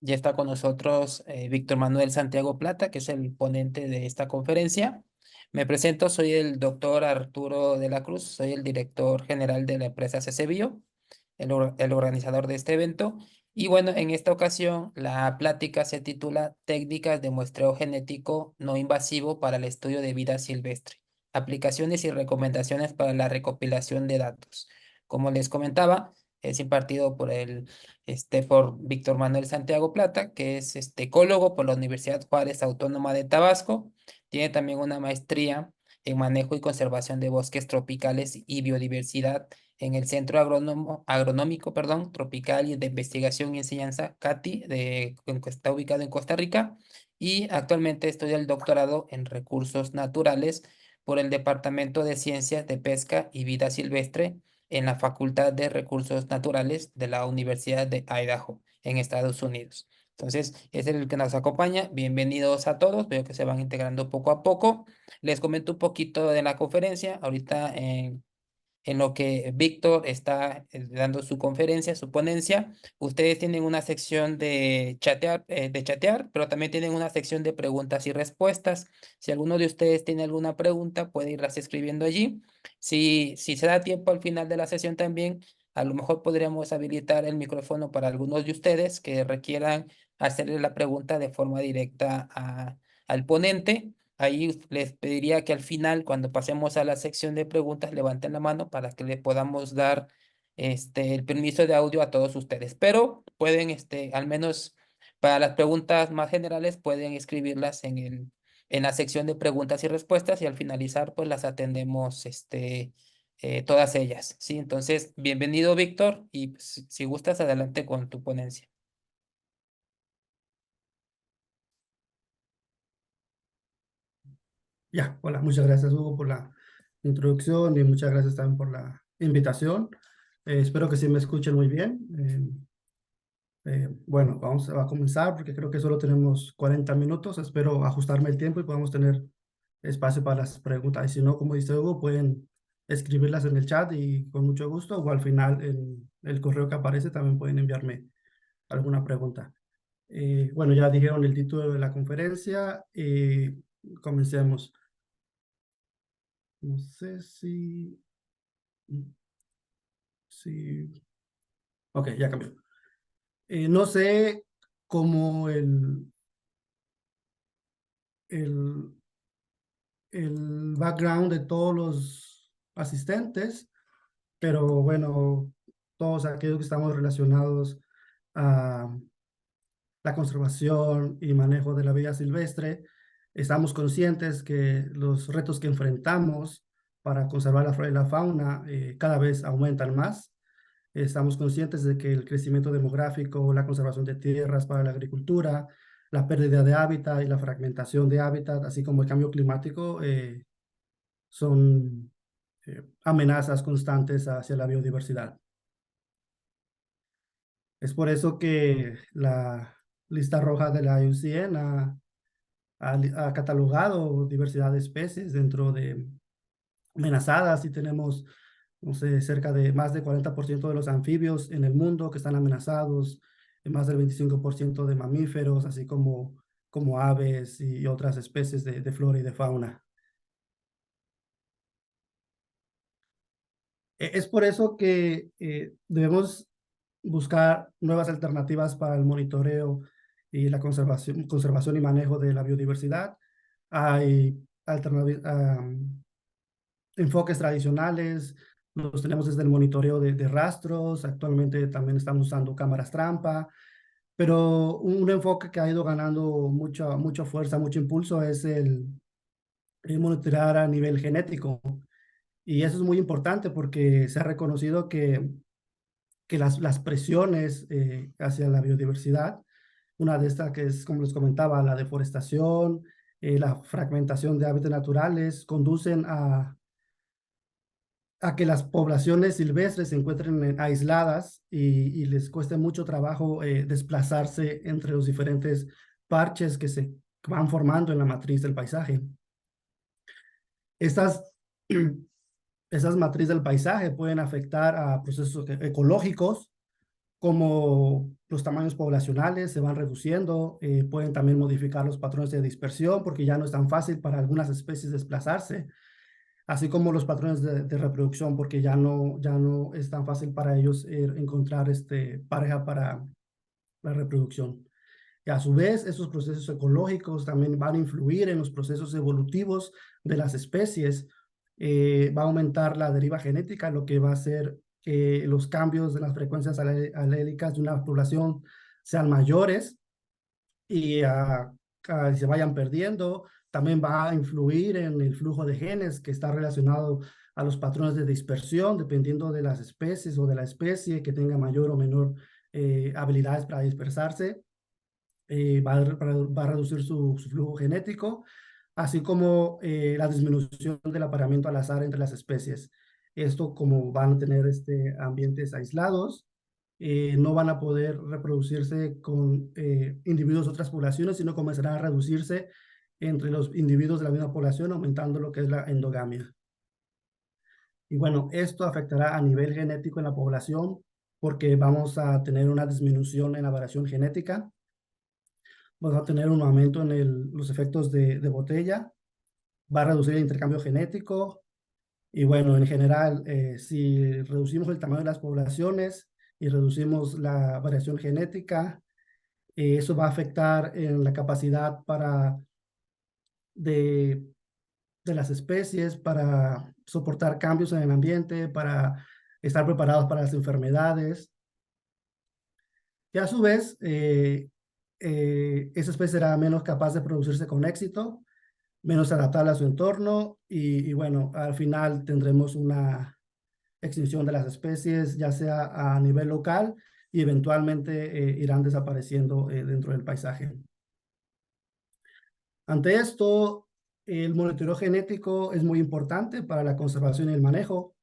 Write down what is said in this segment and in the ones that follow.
Ya está con nosotros Víctor Manuel Santiago Plata, que es el ponente de esta conferencia. Me presento, soy el doctor Arturo de la Cruz, soy el director general de la empresa CCBio, el organizador de este evento. Y bueno, en esta ocasión la plática se titula Técnicas de muestreo genético no invasivo para el estudio de vida silvestre, aplicaciones y recomendaciones para la recopilación de datos. Como les comentaba, es impartido por Víctor Manuel Santiago Plata, que es ecólogo por la Universidad Juárez Autónoma de Tabasco. Tiene también una maestría en manejo y conservación de bosques tropicales y biodiversidad en el Centro Agronómico, Tropical y de Investigación y Enseñanza, CATI, que está ubicado en Costa Rica, y actualmente estudia el doctorado en recursos naturales por el Departamento de Ciencias de Pesca y Vida Silvestre en la Facultad de Recursos Naturales de la Universidad de Idaho, en Estados Unidos. Entonces, es el que nos acompaña. Bienvenidos a todos. Veo que se van integrando poco a poco. Les comento un poquito de la conferencia. Ahorita en lo que Víctor está dando su conferencia, su ponencia, ustedes tienen una sección de chatear, pero también tienen una sección de preguntas y respuestas. Si alguno de ustedes tiene alguna pregunta, puede irlas escribiendo allí. Si se da tiempo al final de la sesión también, a lo mejor podríamos habilitar el micrófono para algunos de ustedes que requieran hacerle la pregunta de forma directa al ponente. Ahí les pediría que al final, cuando pasemos a la sección de preguntas, levanten la mano para que le podamos dar el permiso de audio a todos ustedes. Pero pueden, al menos para las preguntas más generales, pueden escribirlas en la sección de preguntas y respuestas y al finalizar, pues las atendemos, todas ellas. ¿Sí? Entonces, bienvenido, Víctor, y pues, si gustas, adelante con tu ponencia. Ya, hola, muchas gracias Hugo por la introducción y muchas gracias también por la invitación. Espero que sí me escuchen muy bien. Bueno, a comenzar porque creo que solo tenemos 40 minutos. Espero ajustarme el tiempo y podamos tener espacio para las preguntas. Y si no, como dice Hugo, pueden escribirlas en el chat y con mucho gusto o al final en el correo que aparece también pueden enviarme alguna pregunta. Bueno, ya dijeron el título de la conferencia y comencemos. No sé si... Ok, ya cambió. No sé cómo el, el background de todos los asistentes, pero bueno, todos aquellos que estamos relacionados a la conservación y manejo de la vida silvestre, estamos conscientes que los retos que enfrentamos para conservar la flora y la fauna cada vez aumentan más. Estamos conscientes de que el crecimiento demográfico, la conservación de tierras para la agricultura, la pérdida de hábitat y la fragmentación de hábitat, así como el cambio climático, son amenazas constantes hacia la biodiversidad. Es por eso que la lista roja de la IUCN ha catalogado diversidad de especies dentro de amenazadas y tenemos, no sé, cerca de más del 40% de los anfibios en el mundo que están amenazados, más del 25% de mamíferos, así como aves y otras especies de flora y de fauna. Es por eso que debemos buscar nuevas alternativas para el monitoreo y la conservación y manejo de la biodiversidad. Hay enfoques tradicionales, los tenemos desde el monitoreo de rastros, actualmente también estamos usando cámaras trampa, pero un enfoque que ha ido ganando mucha fuerza, mucho impulso es el monitorear a nivel genético. Y eso es muy importante porque se ha reconocido que las presiones hacia la biodiversidad, una de estas que es, como les comentaba, la deforestación, la fragmentación de hábitats naturales, conducen a que las poblaciones silvestres se encuentren aisladas y les cueste mucho trabajo desplazarse entre los diferentes parches que se van formando en la matriz del paisaje. Estas, esas matrices del paisaje pueden afectar a procesos ecológicos como los tamaños poblacionales se van reduciendo, pueden también modificar los patrones de dispersión porque ya no es tan fácil para algunas especies desplazarse, así como los patrones de reproducción porque ya no es tan fácil para ellos encontrar pareja para la reproducción. Y a su vez, esos procesos ecológicos también van a influir en los procesos evolutivos de las especies. Va a aumentar la deriva genética, lo que va a hacer que los cambios de las frecuencias alélicas de una población sean mayores y se vayan perdiendo. También va a influir en el flujo de genes que está relacionado a los patrones de dispersión, dependiendo de las especies o de la especie que tenga mayor o menor habilidades para dispersarse. Va a reducir su flujo genético, así como la disminución del apareamiento al azar entre las especies. Esto, como van a tener ambientes aislados, no van a poder reproducirse con individuos de otras poblaciones, sino comenzarán a reducirse entre los individuos de la misma población, aumentando lo que es la endogamia. Y bueno, esto afectará a nivel genético en la población porque vamos a tener una disminución en la variación genética, vamos a tener un aumento en los efectos de botella, va a reducir el intercambio genético y bueno, en general, si reducimos el tamaño de las poblaciones y reducimos la variación genética, eso va a afectar en la capacidad de, de las especies para soportar cambios en el ambiente, para estar preparados para las enfermedades. Y a su vez, esa especie será menos capaz de producirse con éxito, menos adaptable a su entorno y bueno, al final tendremos una extinción de las especies, ya sea a nivel local y eventualmente irán desapareciendo dentro del paisaje. Ante esto, el monitoreo genético es muy importante para la conservación y el manejo.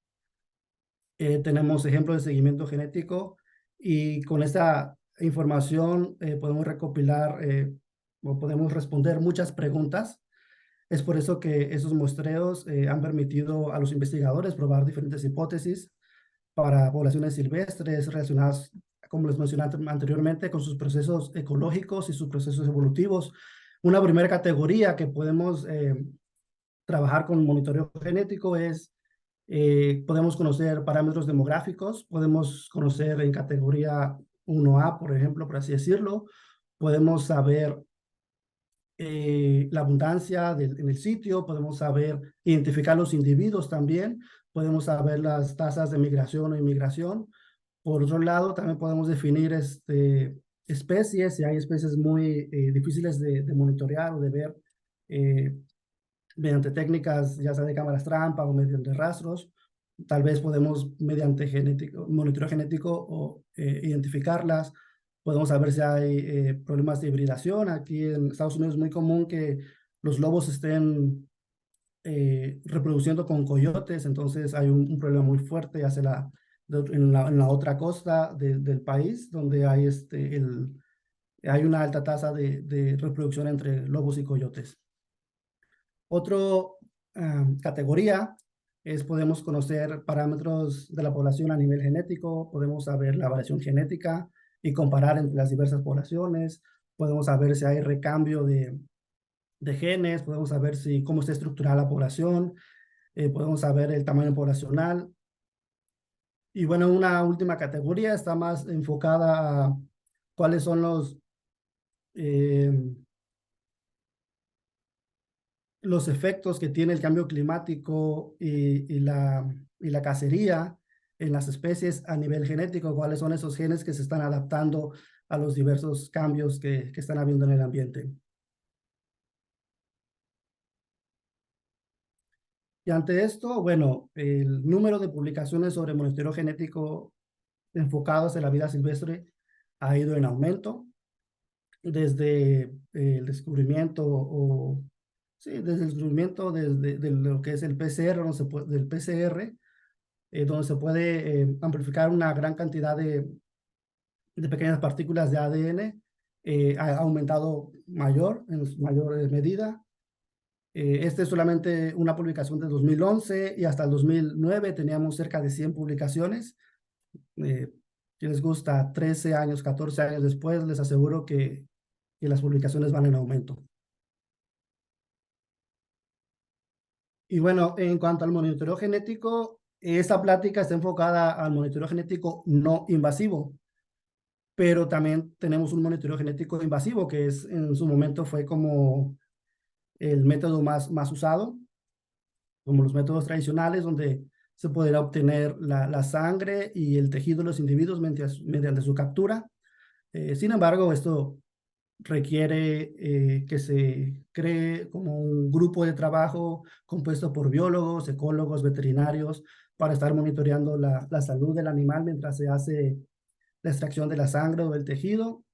Tenemos ejemplos de seguimiento genético y con esta información podemos recopilar o podemos responder muchas preguntas. Es por eso que esos muestreos han permitido a los investigadores probar diferentes hipótesis para poblaciones silvestres relacionadas, como les mencioné anteriormente, con sus procesos ecológicos y sus procesos evolutivos. Una primera categoría que podemos trabajar con monitoreo genético es, podemos conocer parámetros demográficos, podemos conocer en categoría 1A, por ejemplo, por así decirlo, podemos saber la abundancia en el sitio, podemos saber identificar los individuos también, podemos saber las tasas de migración o inmigración. Por otro lado, también podemos definir especies, si hay especies muy difíciles de monitorear o de ver mediante técnicas, ya sea de cámaras trampa o mediante rastros. Tal vez podemos, mediante monitoreo genético, o, identificarlas. Podemos saber si hay problemas de hibridación. Aquí en Estados Unidos es muy común que los lobos estén reproduciendo con coyotes, entonces hay un problema muy fuerte hacia en la otra costa del país, donde hay, hay una alta tasa de reproducción entre lobos y coyotes. Otra categoría es podemos conocer parámetros de la población a nivel genético, podemos saber la variación genética y comparar entre las diversas poblaciones, podemos saber si hay recambio de genes, podemos saber cómo está estructurada la población, podemos saber el tamaño poblacional. Y bueno, una última categoría está más enfocada a cuáles son eh, los efectos que tiene el cambio climático y la cacería en las especies a nivel genético, cuáles son esos genes que se están adaptando a los diversos cambios que están habiendo en el ambiente. Y ante esto, bueno, el número de publicaciones sobre monitoreo genético enfocados en la vida silvestre ha ido en aumento desde el descubrimiento sí, desde el descubrimiento de lo que es el PCR, del PCR, donde se puede amplificar una gran cantidad de pequeñas partículas de ADN, ha aumentado en mayor medida. Este es solamente una publicación de 2011 y hasta el 2009 teníamos cerca de 100 publicaciones. si les gusta 13 años, 14 años después, les aseguro que las publicaciones van en aumento. Y bueno, en cuanto al monitoreo genético, esta plática está enfocada al monitoreo genético no invasivo, pero también tenemos un monitoreo genético invasivo, que es, en su momento fue como el método más usado, como los métodos tradicionales, donde se podrá obtener la sangre y el tejido de los individuos mediante su captura. Sin embargo, esto requiere que se cree como un grupo de trabajo compuesto por biólogos, ecólogos, veterinarios, para estar monitoreando la salud del animal mientras se hace la extracción de la sangre o del tejido.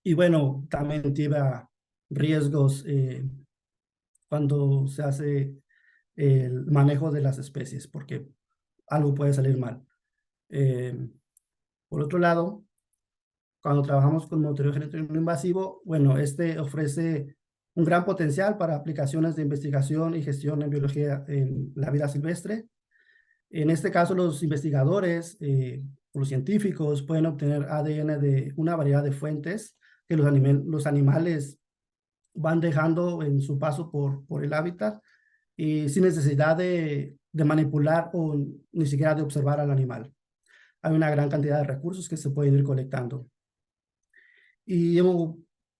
Y bueno, también lleva riesgos cuando se hace el manejo de las especies, porque algo puede salir mal. Eh, por otro lado, cuando trabajamos con monitoreo genético no invasivo, bueno, este ofrece un gran potencial para aplicaciones de investigación y gestión en biología en la vida silvestre. En este caso, los investigadores o los científicos pueden obtener ADN de una variedad de fuentes que los animales van dejando en su paso por el hábitat y sin necesidad de manipular o ni siquiera de observar al animal. Hay una gran cantidad de recursos que se pueden ir colectando. Y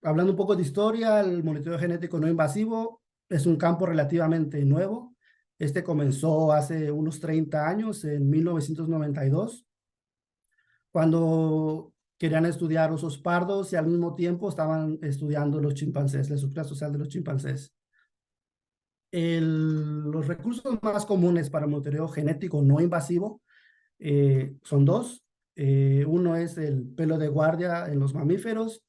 hablando un poco de historia, el monitoreo genético no invasivo es un campo relativamente nuevo. Este comenzó hace unos 30 años, en 1992, cuando querían estudiar osos pardos y al mismo tiempo estaban estudiando los chimpancés, la estructura social de los chimpancés. Los recursos más comunes para monitoreo genético no invasivo son dos. Uno es el pelo de guardia en los mamíferos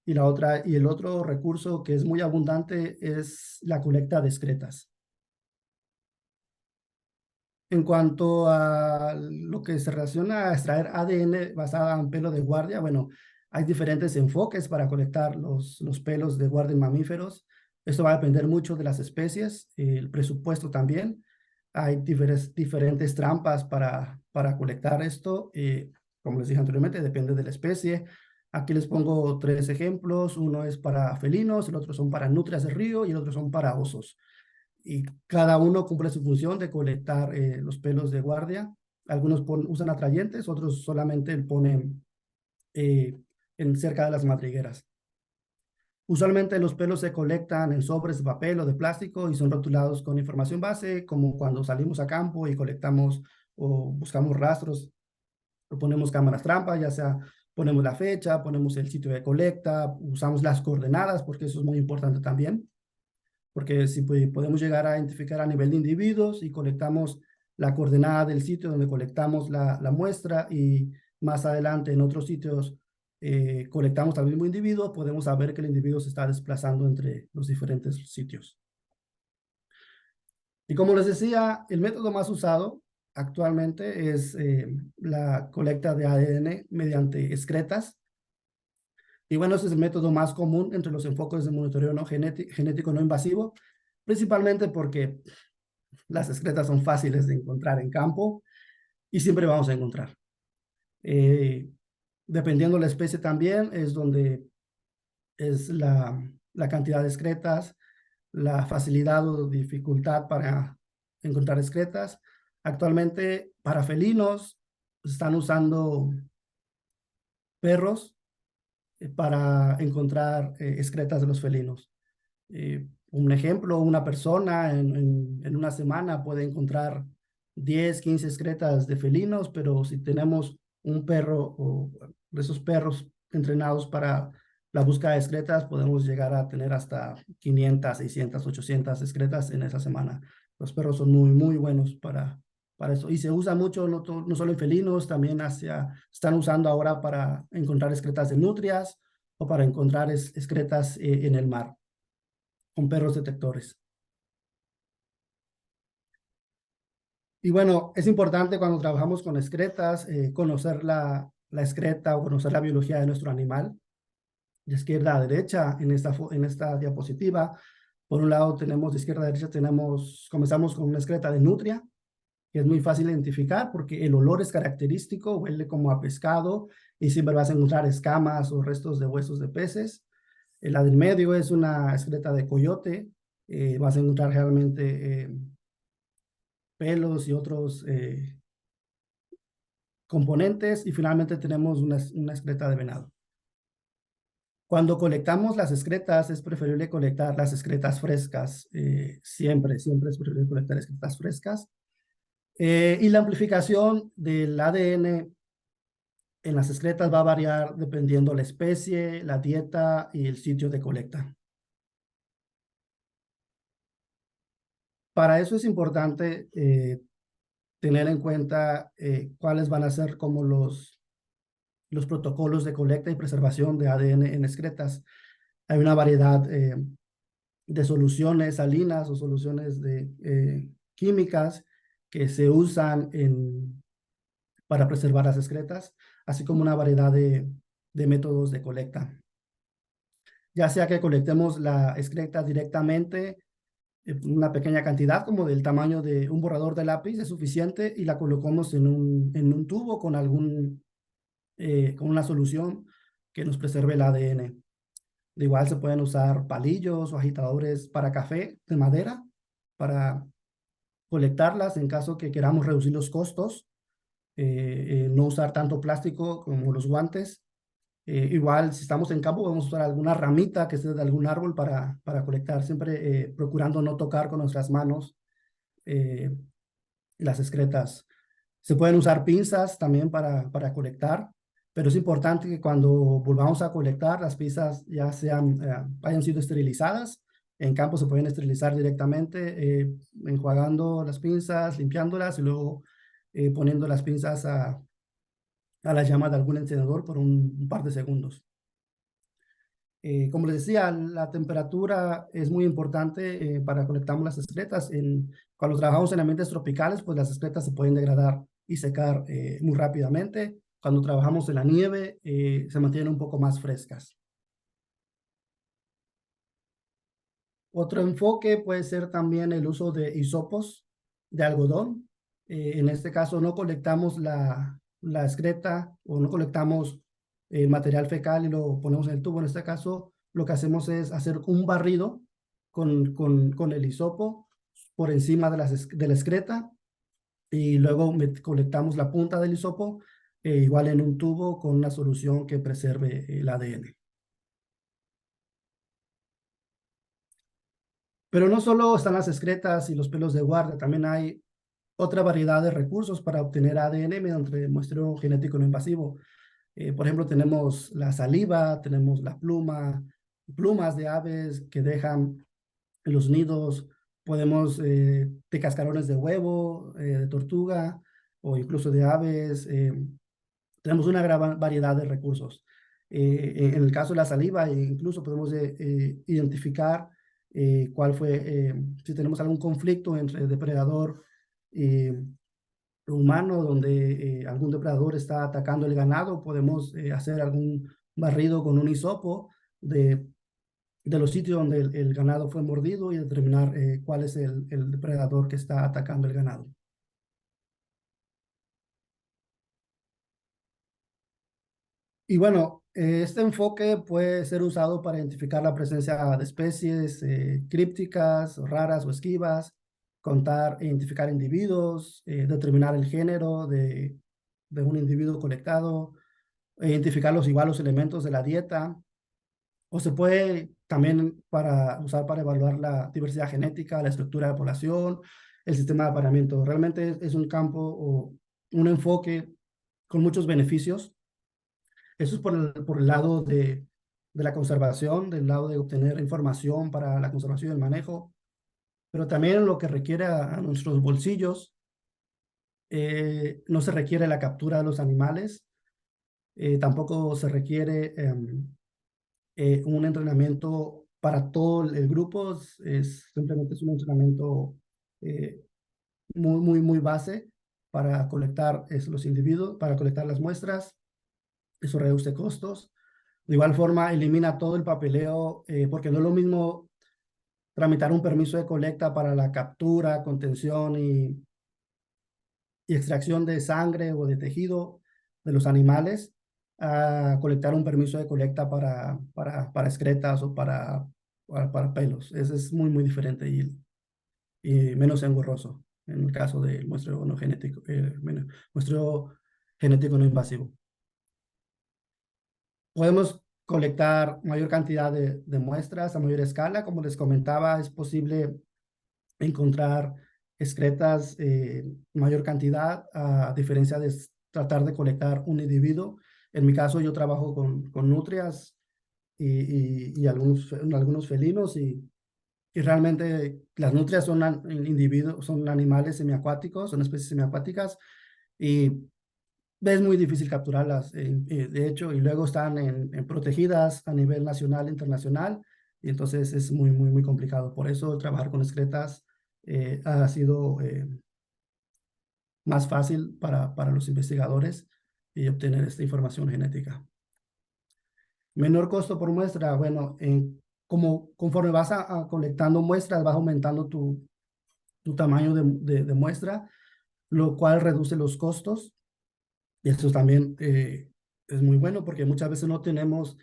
y el otro recurso que es muy abundante es la colecta de excretas. En cuanto a lo que se relaciona a extraer ADN basada en pelo de guardia, bueno, hay diferentes enfoques para colectar los pelos de guardia en mamíferos. Esto va a depender mucho de las especies, el presupuesto también. Hay diferentes trampas para colectar esto. Como les dije anteriormente, depende de la especie. Aquí les pongo tres ejemplos. Uno es para felinos, el otro son para nutrias de río y el otro son para osos, y cada uno cumple su función de colectar los pelos de guardia. Algunos usan atrayentes, otros solamente ponen eh, cerca de las madrigueras. Usualmente los pelos se colectan en sobres de papel o de plástico y son rotulados con información base, como cuando salimos a campo y colectamos o buscamos rastros o ponemos cámaras trampa, ya sea ponemos la fecha, ponemos el sitio de colecta, usamos las coordenadas, porque eso es muy importante también, porque si podemos llegar a identificar a nivel de individuos y colectamos la coordenada del sitio donde colectamos la muestra y más adelante en otros sitios colectamos al mismo individuo, podemos saber que el individuo se está desplazando entre los diferentes sitios. Y como les decía, el método más usado actualmente es la colecta de ADN mediante excretas. Y bueno, ese es el método más común entre los enfoques de monitoreo no genético no invasivo, principalmente porque las excretas son fáciles de encontrar en campo y siempre vamos a encontrar. Eh, Dependiendo de la especie también es donde es la cantidad de excretas, la facilidad o dificultad para encontrar excretas. Actualmente para felinos están usando perros para encontrar excretas de los felinos. Un ejemplo, una persona en una semana puede encontrar 10, 15 excretas de felinos, pero si tenemos un perro o de esos perros entrenados para la búsqueda de excretas, podemos llegar a tener hasta 500, 600, 800 excretas en esa semana. Los perros son muy, muy buenos para eso. Y se usa mucho, no solo en felinos, también están usando ahora para encontrar excretas de nutrias o para encontrar excretas en el mar con perros detectores. Y bueno, es importante cuando trabajamos con excretas, conocer la excreta o conocer la biología de nuestro animal. De izquierda a derecha, en esta diapositiva, por un lado tenemos, de izquierda a derecha comenzamos con una excreta de nutria, que es muy fácil de identificar porque el olor es característico, huele como a pescado y siempre vas a encontrar escamas o restos de huesos de peces. La del medio es una excreta de coyote, vas a encontrar realmente pelos y otros componentes, y finalmente tenemos una excreta de venado. Cuando colectamos las excretas, es preferible colectar las excretas frescas. Siempre es preferible colectar excretas frescas. Y la amplificación del ADN en las excretas va a variar dependiendo la especie, la dieta y el sitio de colecta. Para eso es importante tener en cuenta cuáles van a ser como los protocolos de colecta y preservación de ADN en excretas. Hay una variedad de soluciones salinas o soluciones químicas que se usan para preservar las excretas, así como una variedad de métodos de colecta. Ya sea que colectemos la excreta directamente, una pequeña cantidad como del tamaño de un borrador de lápiz es suficiente, y la colocamos en un tubo con con una solución que nos preserve el ADN. De igual se pueden usar palillos o agitadores para café de madera para colectarlas en caso que queramos reducir los costos, no usar tanto plástico como los guantes. Igual, si estamos en campo, podemos usar alguna ramita que esté de algún árbol para colectar, siempre procurando no tocar con nuestras manos eh, las excretas. Se pueden usar pinzas también para colectar, pero es importante que cuando volvamos a colectar, las pinzas ya hayan sido esterilizadas. En campo se pueden esterilizar directamente, enjuagando las pinzas, limpiándolas y luego poniendo las pinzas a la llama de algún encendedor por un par de segundos. Como les decía, la temperatura es muy importante para colectar las excretas. Cuando trabajamos en ambientes tropicales, pues las excretas se pueden degradar y secar muy rápidamente. Cuando trabajamos en la nieve, se mantienen un poco más frescas. Otro enfoque puede ser también el uso de hisopos de algodón. En este caso no colectamos la excreta o no colectamos el material fecal y lo ponemos en el tubo. En este caso lo que hacemos es hacer un barrido con el hisopo por encima de la excreta, y luego colectamos la punta del hisopo igual en un tubo con una solución que preserve el ADN. Pero no solo están las excretas y los pelos de guardia, también hay otra variedad de recursos para obtener ADN mediante muestreo genético no invasivo. Por ejemplo, tenemos la saliva, tenemos la plumas de aves que dejan en los nidos, podemos de cascarones de huevo, de tortuga o incluso de aves. Tenemos una gran variedad de recursos. En el caso de la saliva, incluso podemos identificar cuál fue, si tenemos algún conflicto entre depredador y humano, donde algún depredador está atacando el ganado, podemos hacer algún barrido con un hisopo de los sitios donde el ganado fue mordido y determinar cuál es el depredador que está atacando el ganado. Y bueno, este enfoque puede ser usado para identificar la presencia de especies crípticas, raras o esquivas, contar e identificar individuos, determinar el género de un individuo colectado, identificar los elementos de la dieta, o se puede también usar para evaluar la diversidad genética, la estructura de población, el sistema de apareamiento. Realmente es un campo o un enfoque con muchos beneficios. Eso es por el lado de la conservación, del lado de obtener información para la conservación y el manejo, pero también lo que requiere a nuestros bolsillos. No se requiere la captura de los animales, tampoco se requiere un entrenamiento para todo el grupo, simplemente es un entrenamiento eh, muy base para colectar los individuos, para colectar las muestras. Eso reduce costos. De igual forma, elimina todo el papeleo, porque no es lo mismo tramitar un permiso de colecta para la captura, contención y extracción de sangre o de tejido de los animales a colectar un permiso de colecta para excretas o para pelos. Eso es muy, muy diferente y menos engorroso en el caso del muestreo no genético, muestreo genético no invasivo. Podemos colectar mayor cantidad de muestras a mayor escala. Como les comentaba, es posible encontrar excretas mayor cantidad, a diferencia de tratar de colectar un individuo. En mi caso, yo trabajo con nutrias y algunos felinos y realmente las nutrias son individuos, son animales semiacuáticos, son especies semiacuáticas y es muy difícil capturarlas, de hecho, y luego están en protegidas a nivel nacional e internacional, y entonces es muy, muy, muy complicado. Por eso trabajar con excretas ha sido más fácil para los investigadores y obtener esta información genética. Menor costo por muestra, bueno, como conforme vas colectando muestras, vas aumentando tu tamaño de muestra, lo cual reduce los costos. Y eso también es muy bueno porque muchas veces no tenemos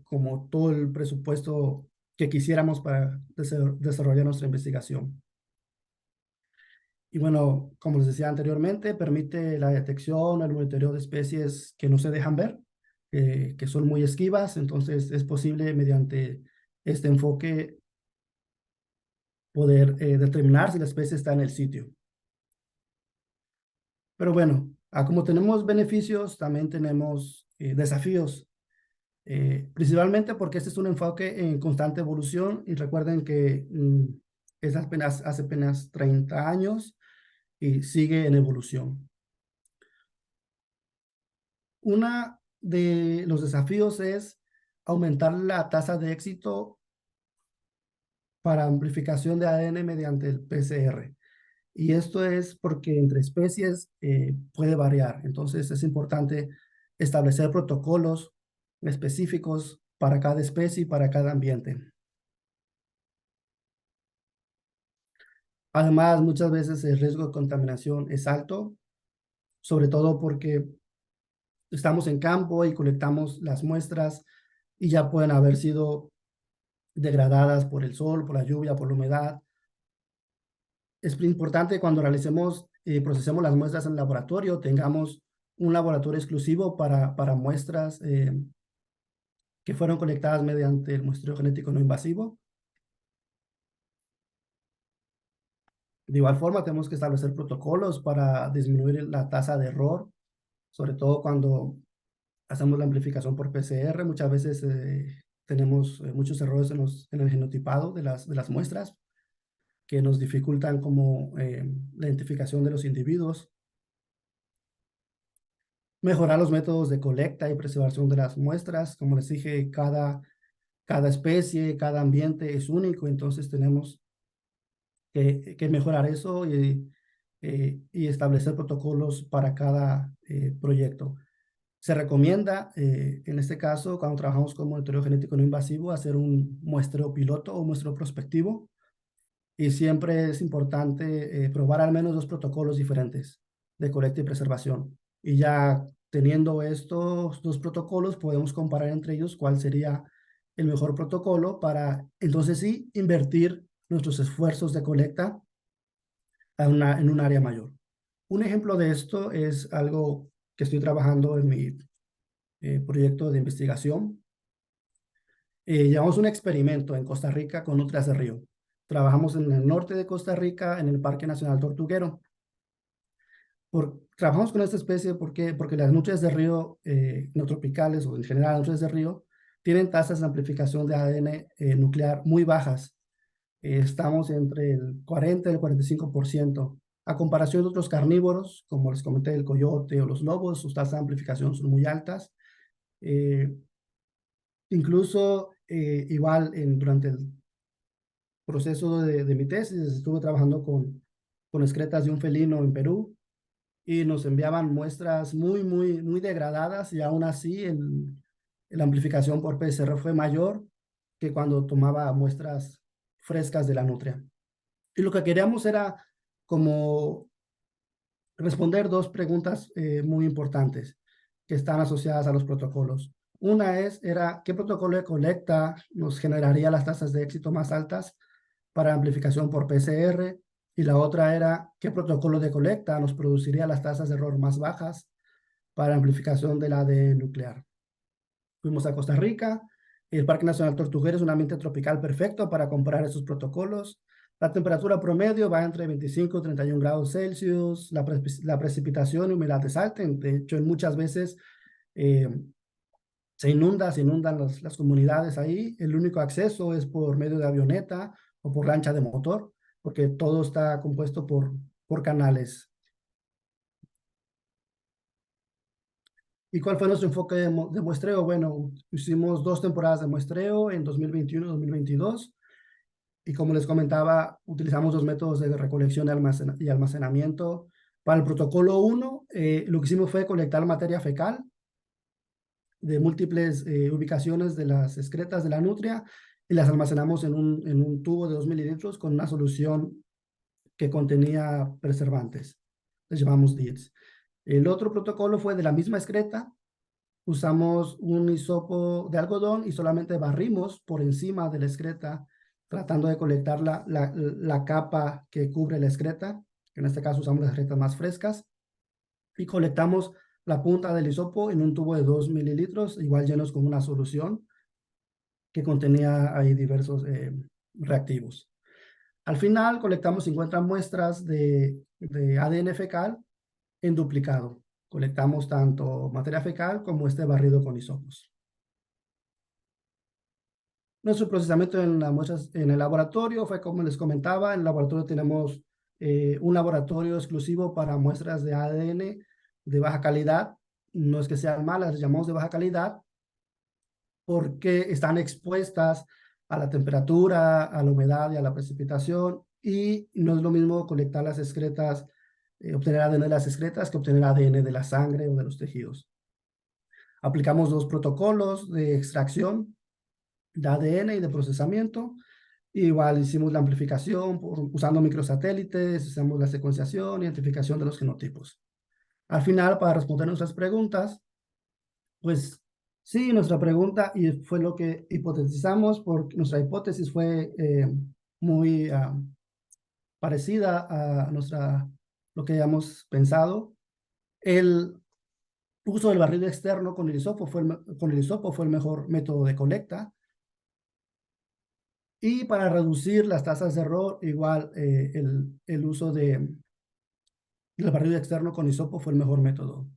como todo el presupuesto que quisiéramos para desarrollar nuestra investigación. Y bueno, como les decía anteriormente, permite la detección, el monitoreo de especies que no se dejan ver, que son muy esquivas. Entonces es posible mediante este enfoque poder determinar si la especie está en el sitio. Pero bueno, como tenemos beneficios, también tenemos desafíos. Principalmente porque este es un enfoque en constante evolución y recuerden que es hace apenas 30 años y sigue en evolución. Uno de los desafíos es aumentar la tasa de éxito para amplificación de ADN mediante el PCR. Y esto es porque entre especies puede variar. Entonces es importante establecer protocolos específicos para cada especie y para cada ambiente. Además, muchas veces el riesgo de contaminación es alto, sobre todo porque estamos en campo y colectamos las muestras y ya pueden haber sido degradadas por el sol, por la lluvia, por la humedad. Es importante cuando realicemos y procesemos las muestras en el laboratorio, tengamos un laboratorio exclusivo para muestras que fueron colectadas mediante el muestreo genético no invasivo. De igual forma, tenemos que establecer protocolos para disminuir la tasa de error, sobre todo cuando hacemos la amplificación por PCR. Muchas veces tenemos muchos errores en el genotipado de las muestras que nos dificultan como la identificación de los individuos. Mejorar los métodos de colecta y preservación de las muestras. Como les dije, cada especie, cada ambiente es único, entonces tenemos que mejorar eso y establecer protocolos para cada proyecto. Se recomienda, en este caso, cuando trabajamos con monitoreo genético no invasivo, hacer un muestreo piloto o muestreo prospectivo. Y siempre es importante probar al menos dos protocolos diferentes de colecta y preservación. Y ya teniendo estos dos protocolos, podemos comparar entre ellos cuál sería el mejor protocolo para entonces sí invertir nuestros esfuerzos de colecta en un área mayor. Un ejemplo de esto es algo que estoy trabajando en mi proyecto de investigación. Llevamos un experimento en Costa Rica con nutrias de río. Trabajamos en el norte de Costa Rica, en el Parque Nacional Tortuguero. Trabajamos con esta especie porque las nutrias de río no tropicales o en general las nutrias de río tienen tasas de amplificación de ADN nuclear muy bajas. Estamos entre el 40 y el 45%. A comparación de otros carnívoros, como les comenté, el coyote o los lobos, sus tasas de amplificación son muy altas. Incluso, igual, durante el proceso de mi tesis, estuve trabajando con excretas de un felino en Perú y nos enviaban muestras muy, muy, muy degradadas y aún así la amplificación por PCR fue mayor que cuando tomaba muestras frescas de la nutria. Y lo que queríamos era como responder dos preguntas muy importantes que están asociadas a los protocolos. Una era ¿qué protocolo de colecta nos generaría las tasas de éxito más altas para amplificación por PCR? Y la otra era ¿qué protocolo de colecta nos produciría las tasas de error más bajas para amplificación del ADN nuclear? Fuimos a Costa Rica. El Parque Nacional Tortuguero es un ambiente tropical perfecto para comparar esos protocolos. La temperatura promedio va entre 25 y 31 grados Celsius. La precipitación y humedad es alta. De hecho, en muchas veces eh, se inundan las comunidades ahí. El único acceso es por medio de avioneta o por lancha de motor, porque todo está compuesto por canales. ¿Y cuál fue nuestro enfoque de muestreo? Bueno, hicimos 2 temporadas de muestreo en 2021 y 2022. Y como les comentaba, utilizamos 2 métodos de recolección y almacenamiento. Para el protocolo 1, lo que hicimos fue colectar materia fecal de múltiples ubicaciones de las excretas de la nutria y las almacenamos en un tubo de 2 mililitros con una solución que contenía preservantes. Les llamamos DIETS. El otro protocolo fue de la misma excreta. Usamos un hisopo de algodón y solamente barrimos por encima de la excreta, tratando de colectar la capa que cubre la excreta. En este caso usamos las excretas más frescas. Y colectamos la punta del hisopo en un tubo de 2 mililitros, igual llenos con una solución que contenía ahí diversos reactivos. Al final colectamos 50 muestras de ADN fecal en duplicado. Colectamos tanto materia fecal como este barrido con hisopos. Nuestro procesamiento en las muestras en el laboratorio fue como les comentaba. En el laboratorio tenemos un laboratorio exclusivo para muestras de ADN de baja calidad. No es que sean malas, les llamamos de baja calidad porque están expuestas a la temperatura, a la humedad y a la precipitación, y no es lo mismo colectar las excretas, obtener ADN de las excretas que obtener ADN de la sangre o de los tejidos. Aplicamos 2 protocolos de extracción de ADN y de procesamiento. Igual hicimos la amplificación usando microsatélites, usamos la secuenciación, identificación de los genotipos. Al final, para responder nuestras preguntas, pues sí, nuestra pregunta, y fue lo que hipotetizamos, porque nuestra hipótesis fue muy parecida a lo que habíamos pensado. El uso del barrido externo con el hisopo fue el mejor método de colecta. Y para reducir las tasas de error, igual el uso del barrido externo con hisopo fue el mejor método.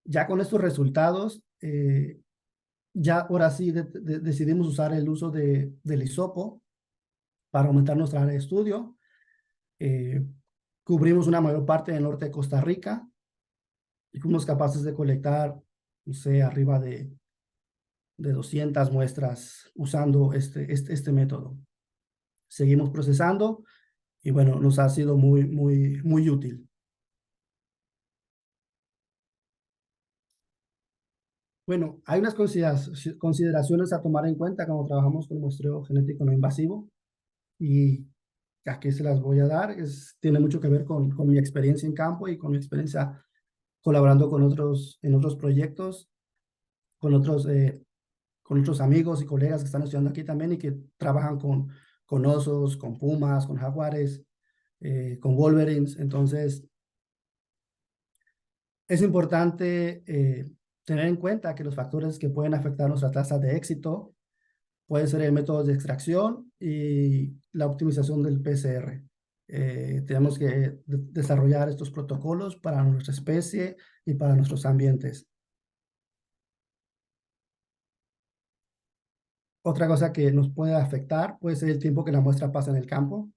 Ya con estos resultados, ya ahora sí decidimos usar el uso del hisopo para aumentar nuestra área de estudio. Cubrimos una mayor parte del norte de Costa Rica y fuimos capaces de colectar, no sé, arriba de 200 muestras usando este método. Seguimos procesando y bueno, nos ha sido muy, muy, muy útil. Bueno, hay unas consideraciones a tomar en cuenta cuando trabajamos con muestreo genético no invasivo, y aquí se las voy a dar. Tiene mucho que ver con mi experiencia en campo y con mi experiencia colaborando en otros proyectos, con otros amigos y colegas que están estudiando aquí también y que trabajan con osos, con pumas, con jaguares, con wolverines. Entonces, es importante tener en cuenta que los factores que pueden afectar nuestra tasa de éxito pueden ser el método de extracción y la optimización del PCR. Tenemos que desarrollar estos protocolos para nuestra especie y para nuestros ambientes. Otra cosa que nos puede afectar puede ser el tiempo que la muestra pasa en el campo.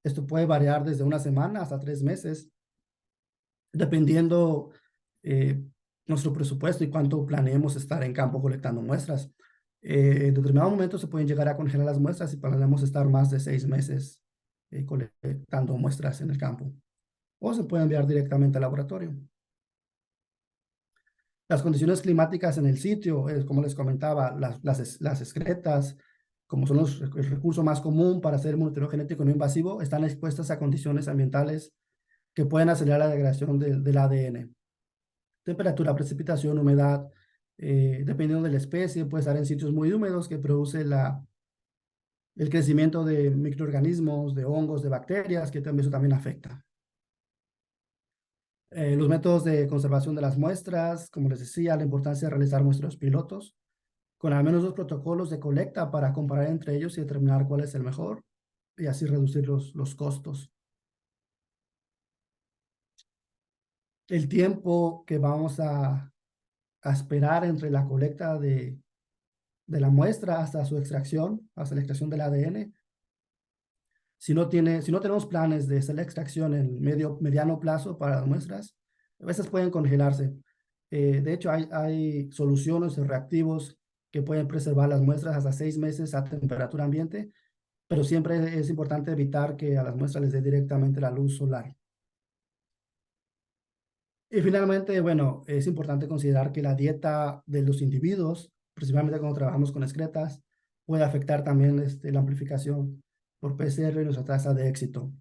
Esto puede variar desde una semana hasta 3 meses, dependiendo nuestro presupuesto y cuánto planeemos estar en campo colectando muestras. En determinado momento se pueden llegar a congelar las muestras y planeamos estar más de 6 meses colectando muestras en el campo. O se puede enviar directamente al laboratorio. Las condiciones climáticas en el sitio, como les comentaba, las excretas, como son el recurso más común para hacer monitoreo genético no invasivo, están expuestas a condiciones ambientales que pueden acelerar la degradación del ADN. Temperatura, precipitación, humedad, dependiendo de la especie, puede estar en sitios muy húmedos que produce el crecimiento de microorganismos, de hongos, de bacterias, que también eso también afecta. Los métodos de conservación de las muestras, como les decía, la importancia de realizar muestros pilotos, con al menos 2 protocolos de colecta para comparar entre ellos y determinar cuál es el mejor, y así reducir los costos. El tiempo que vamos a esperar entre la colecta de la muestra hasta su extracción, hasta la extracción del ADN. Si no tenemos planes de hacer la extracción en mediano plazo para las muestras, a veces pueden congelarse. De hecho, hay soluciones o reactivos que pueden preservar las muestras hasta 6 meses a temperatura ambiente, pero siempre es importante evitar que a las muestras les dé directamente la luz solar. Y finalmente, bueno, es importante considerar que la dieta de los individuos, principalmente cuando trabajamos con excretas, puede afectar también la amplificación por PCR y nuestra tasa de éxito.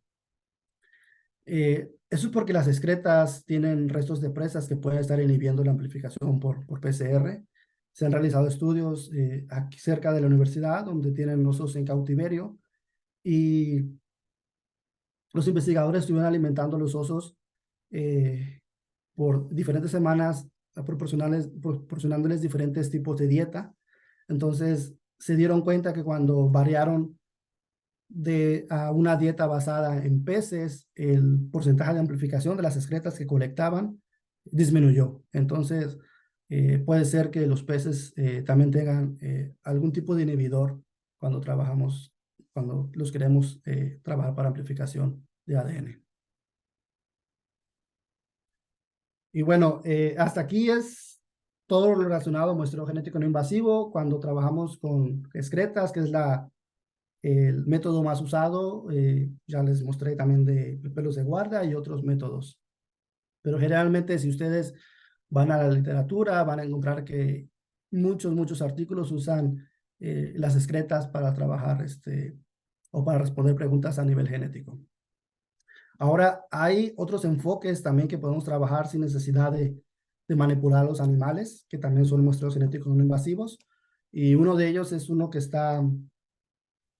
Eso es porque las excretas tienen restos de presas que pueden estar inhibiendo la amplificación por PCR. Se han realizado estudios aquí cerca de la universidad donde tienen osos en cautiverio y los investigadores estuvieron alimentando a los osos por diferentes semanas, proporcionándoles diferentes tipos de dieta. Entonces se dieron cuenta que cuando variaron a una dieta basada en peces, el porcentaje de amplificación de las excretas que colectaban disminuyó. Entonces, puede ser que los peces también tengan algún tipo de inhibidor cuando los queremos trabajar para amplificación de ADN. Y bueno, hasta aquí es todo lo relacionado a muestreo genético no invasivo cuando trabajamos con excretas, que es el método más usado. Ya les mostré también de pelos de guarda y otros métodos. Pero generalmente si ustedes van a la literatura, van a encontrar que muchos artículos usan las excretas para trabajar o para responder preguntas a nivel genético. Ahora, hay otros enfoques también que podemos trabajar sin necesidad de manipular los animales, que también son muestreos genéticos no invasivos. Y uno de ellos es uno que está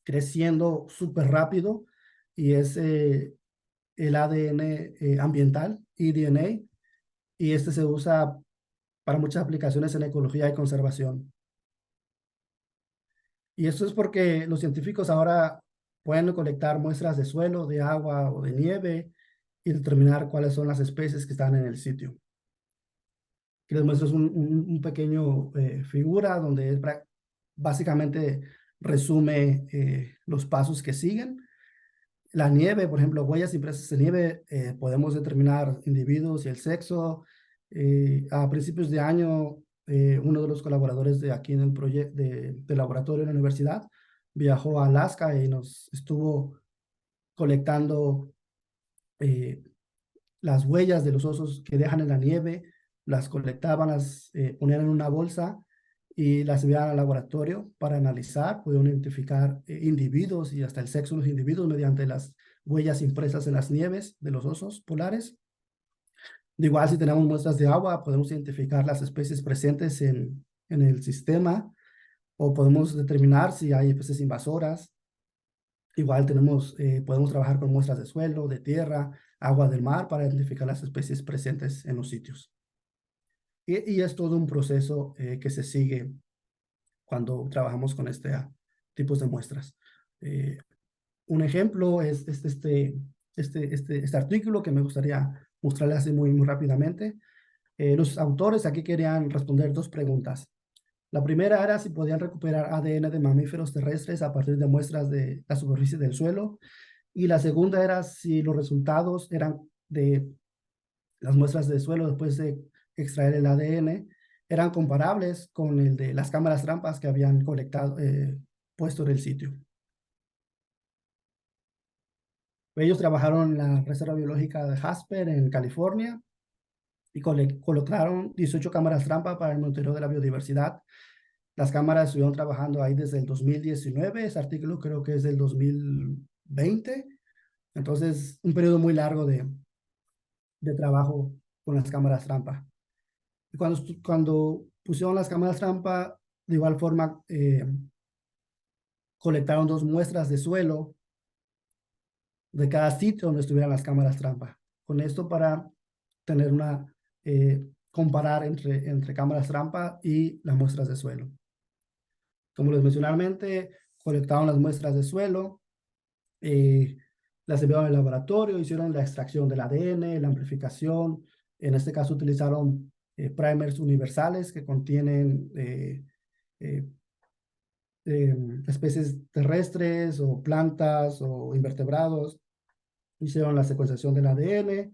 creciendo súper rápido y es el ADN ambiental, eDNA, y este se usa para muchas aplicaciones en ecología y conservación. Y esto es porque los científicos ahora pueden colectar muestras de suelo, de agua o de nieve y determinar cuáles son las especies que están en el sitio. Aquí les muestro un pequeño figura donde básicamente resume los pasos que siguen. La nieve, por ejemplo, huellas impresas de nieve, podemos determinar individuos y el sexo. A principios de año, uno de los colaboradores de aquí en el proyecto de laboratorio de la universidad viajó a Alaska y nos estuvo colectando las huellas de los osos que dejan en la nieve, las colectaban, las ponían en una bolsa y las enviaban al laboratorio para analizar, pudieron identificar individuos y hasta el sexo de los individuos mediante las huellas impresas en las nieves de los osos polares. De igual, si tenemos muestras de agua, podemos identificar las especies presentes en el sistema o podemos determinar si hay especies invasoras. Igual podemos trabajar con muestras de suelo, de tierra, agua del mar para identificar las especies presentes en los sitios. Y es todo un proceso que se sigue cuando trabajamos con tipos de muestras. Un ejemplo es este artículo que me gustaría mostrarles así muy rápidamente. Los autores aquí querían responder 2 preguntas. La primera era si podían recuperar ADN de mamíferos terrestres a partir de muestras de la superficie del suelo. Y la segunda era si los resultados eran de las muestras de suelo después de extraer el ADN eran comparables con el de las cámaras trampas que habían puesto en el sitio. Ellos trabajaron en la Reserva Biológica de Jasper en California y colocaron 18 cámaras trampa para el monitoreo de la biodiversidad. Las cámaras estuvieron trabajando ahí desde el 2019, ese artículo creo que es del 2020, entonces un periodo muy largo de trabajo con las cámaras trampa. Y cuando pusieron las cámaras trampa, de igual forma, colectaron 2 muestras de suelo de cada sitio donde estuvieran las cámaras trampa. Con esto para tener comparar entre cámaras trampa y las muestras de suelo. Como les mencioné anteriormente, colectaron las muestras de suelo, las enviaron al laboratorio, hicieron la extracción del ADN, la amplificación. En este caso utilizaron primers universales que contienen eh, especies terrestres o plantas o invertebrados. Hicieron la secuenciación del ADN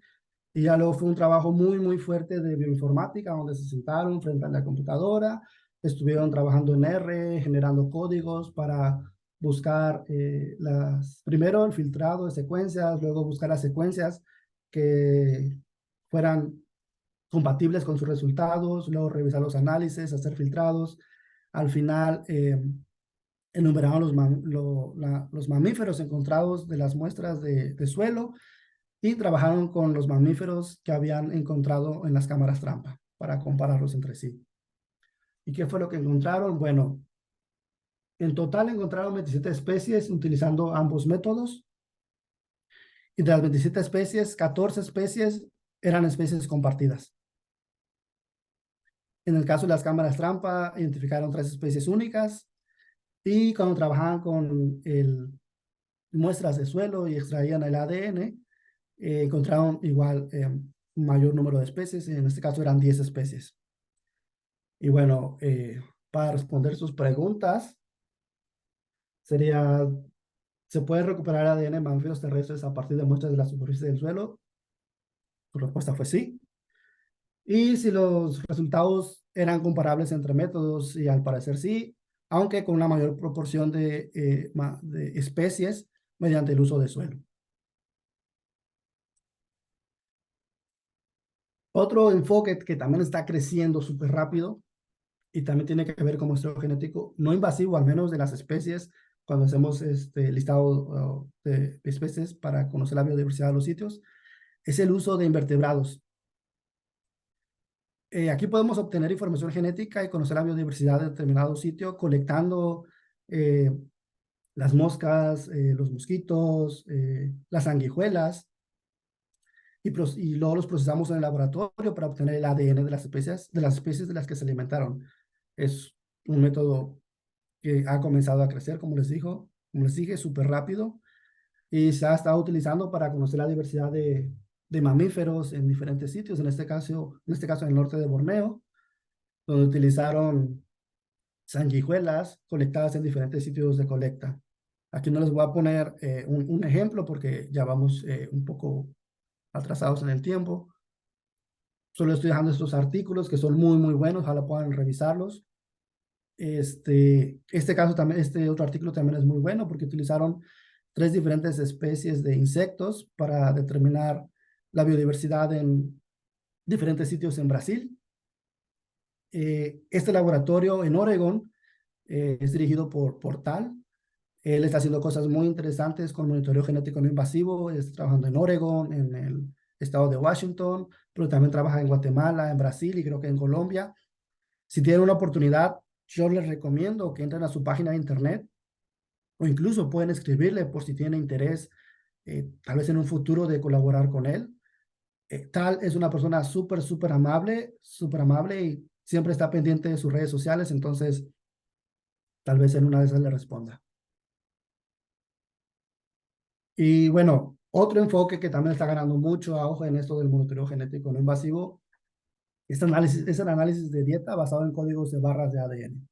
y ya luego fue un trabajo muy, muy fuerte de bioinformática donde se sentaron frente a la computadora, estuvieron trabajando en R, generando códigos para buscar primero el filtrado de secuencias, luego buscar las secuencias que fueran compatibles con sus resultados, luego revisar los análisis, hacer filtrados. Al final, enumeraron los mamíferos encontrados de las muestras de suelo y trabajaron con los mamíferos que habían encontrado en las cámaras trampa para compararlos entre sí. ¿Y qué fue lo que encontraron? Bueno, en total encontraron 27 especies utilizando ambos métodos. Y de las 27 especies, 14 especies eran especies compartidas. En el caso de las cámaras trampa, identificaron 3 especies únicas. Y cuando trabajaban con muestras de suelo y extraían el ADN, encontraron igual mayor número de especies. En este caso eran 10 especies. Y bueno, para responder sus preguntas, sería, ¿se puede recuperar ADN en mamíferos terrestres a partir de muestras de la superficie del suelo? Su respuesta fue sí. Y si los resultados eran comparables entre métodos, y al parecer sí, aunque con una mayor proporción de especies mediante el uso de suelo. Otro enfoque que también está creciendo súper rápido y también tiene que ver con muestreo genético no invasivo, al menos de las especies, cuando hacemos este listado de especies para conocer la biodiversidad de los sitios, es el uso de invertebrados. Aquí podemos obtener información genética y conocer la biodiversidad de determinado sitio colectando las moscas, los mosquitos, las sanguijuelas, y luego los procesamos en el laboratorio para obtener el ADN de las especies de las que se alimentaron. Es un método que ha comenzado a crecer, como les dije, súper rápido, y se ha estado utilizando para conocer la diversidad de mamíferos en diferentes sitios, en este caso en el norte de Borneo, donde utilizaron sanguijuelas colectadas en diferentes sitios de colecta. Aquí no les voy a poner un ejemplo porque ya vamos un poco atrasados en el tiempo. Solo estoy dejando estos artículos que son muy, muy buenos, ojalá puedan revisarlos. Este otro artículo también es muy bueno porque utilizaron 3 diferentes especies de insectos para determinar la biodiversidad en diferentes sitios en Brasil. Este laboratorio en Oregon es dirigido por Portal. Él está haciendo cosas muy interesantes con monitoreo genético no invasivo. Está trabajando en Oregon, en el estado de Washington, pero también trabaja en Guatemala, en Brasil y creo que en Colombia. Si tienen una oportunidad, yo les recomiendo que entren a su página de internet o incluso pueden escribirle por si tienen interés, tal vez en un futuro, de colaborar con él. Tal es una persona súper amable y siempre está pendiente de sus redes sociales, entonces tal vez en una de esas le responda. Y bueno, otro enfoque que también está ganando mucho auge en esto del monitoreo genético no invasivo es el análisis de dieta basado en códigos de barras de ADN.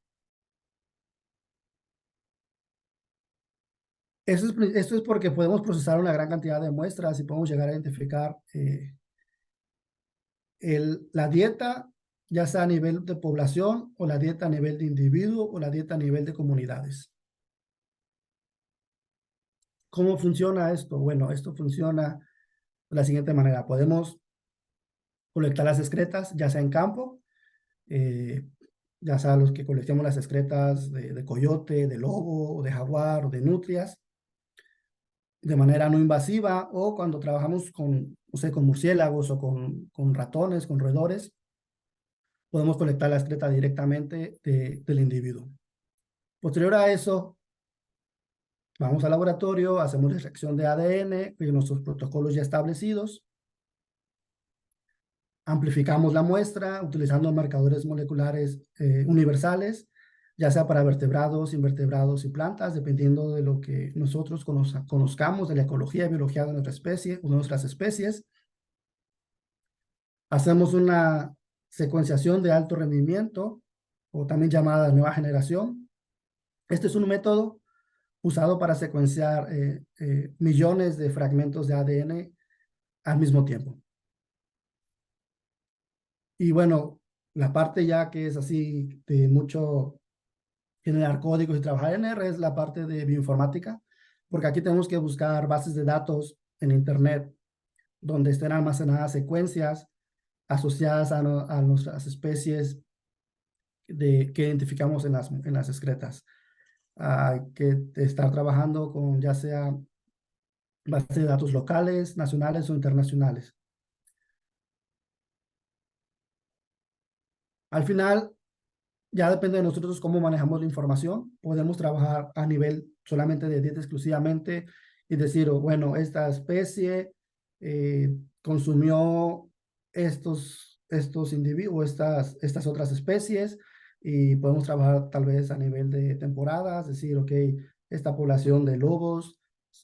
Esto es porque podemos procesar una gran cantidad de muestras y podemos llegar a identificar la dieta, ya sea a nivel de población o la dieta a nivel de individuo o la dieta a nivel de comunidades. ¿Cómo funciona esto? Bueno, esto funciona de la siguiente manera. Podemos colectar las excretas, ya sea en campo, eh, ya sea los que colectemos las excretas de coyote, de lobo, de jaguar o de nutrias. de manera no invasiva, o cuando trabajamos con, no sé, con murciélagos o con ratones, con roedores, podemos colectar la excreta directamente del individuo. Posterior a eso, vamos al laboratorio, hacemos la extracción de ADN y nuestros protocolos ya establecidos, amplificamos la muestra utilizando marcadores moleculares universales, ya sea para vertebrados, invertebrados y plantas, dependiendo de lo que nosotros conozcamos de la ecología y biología de nuestra especie o de nuestras especies. Hacemos una secuenciación de alto rendimiento, o también llamada nueva generación. Este es un método usado para secuenciar millones de fragmentos de ADN al mismo tiempo. Y bueno, la parte ya que es así de mucho generar códigos y trabajar en R es la parte de bioinformática, porque aquí tenemos que buscar bases de datos en Internet donde estén almacenadas secuencias asociadas a nuestras especies que identificamos en las excretas. Hay que estar trabajando con ya sea bases de datos locales, nacionales o internacionales. Al final, ya depende de nosotros cómo manejamos la información. Podemos trabajar a nivel solamente de dieta exclusivamente y decir, oh, bueno, esta especie consumió estos individuos, estas otras especies, y podemos trabajar tal vez a nivel de temporadas, decir, ok, esta población de lobos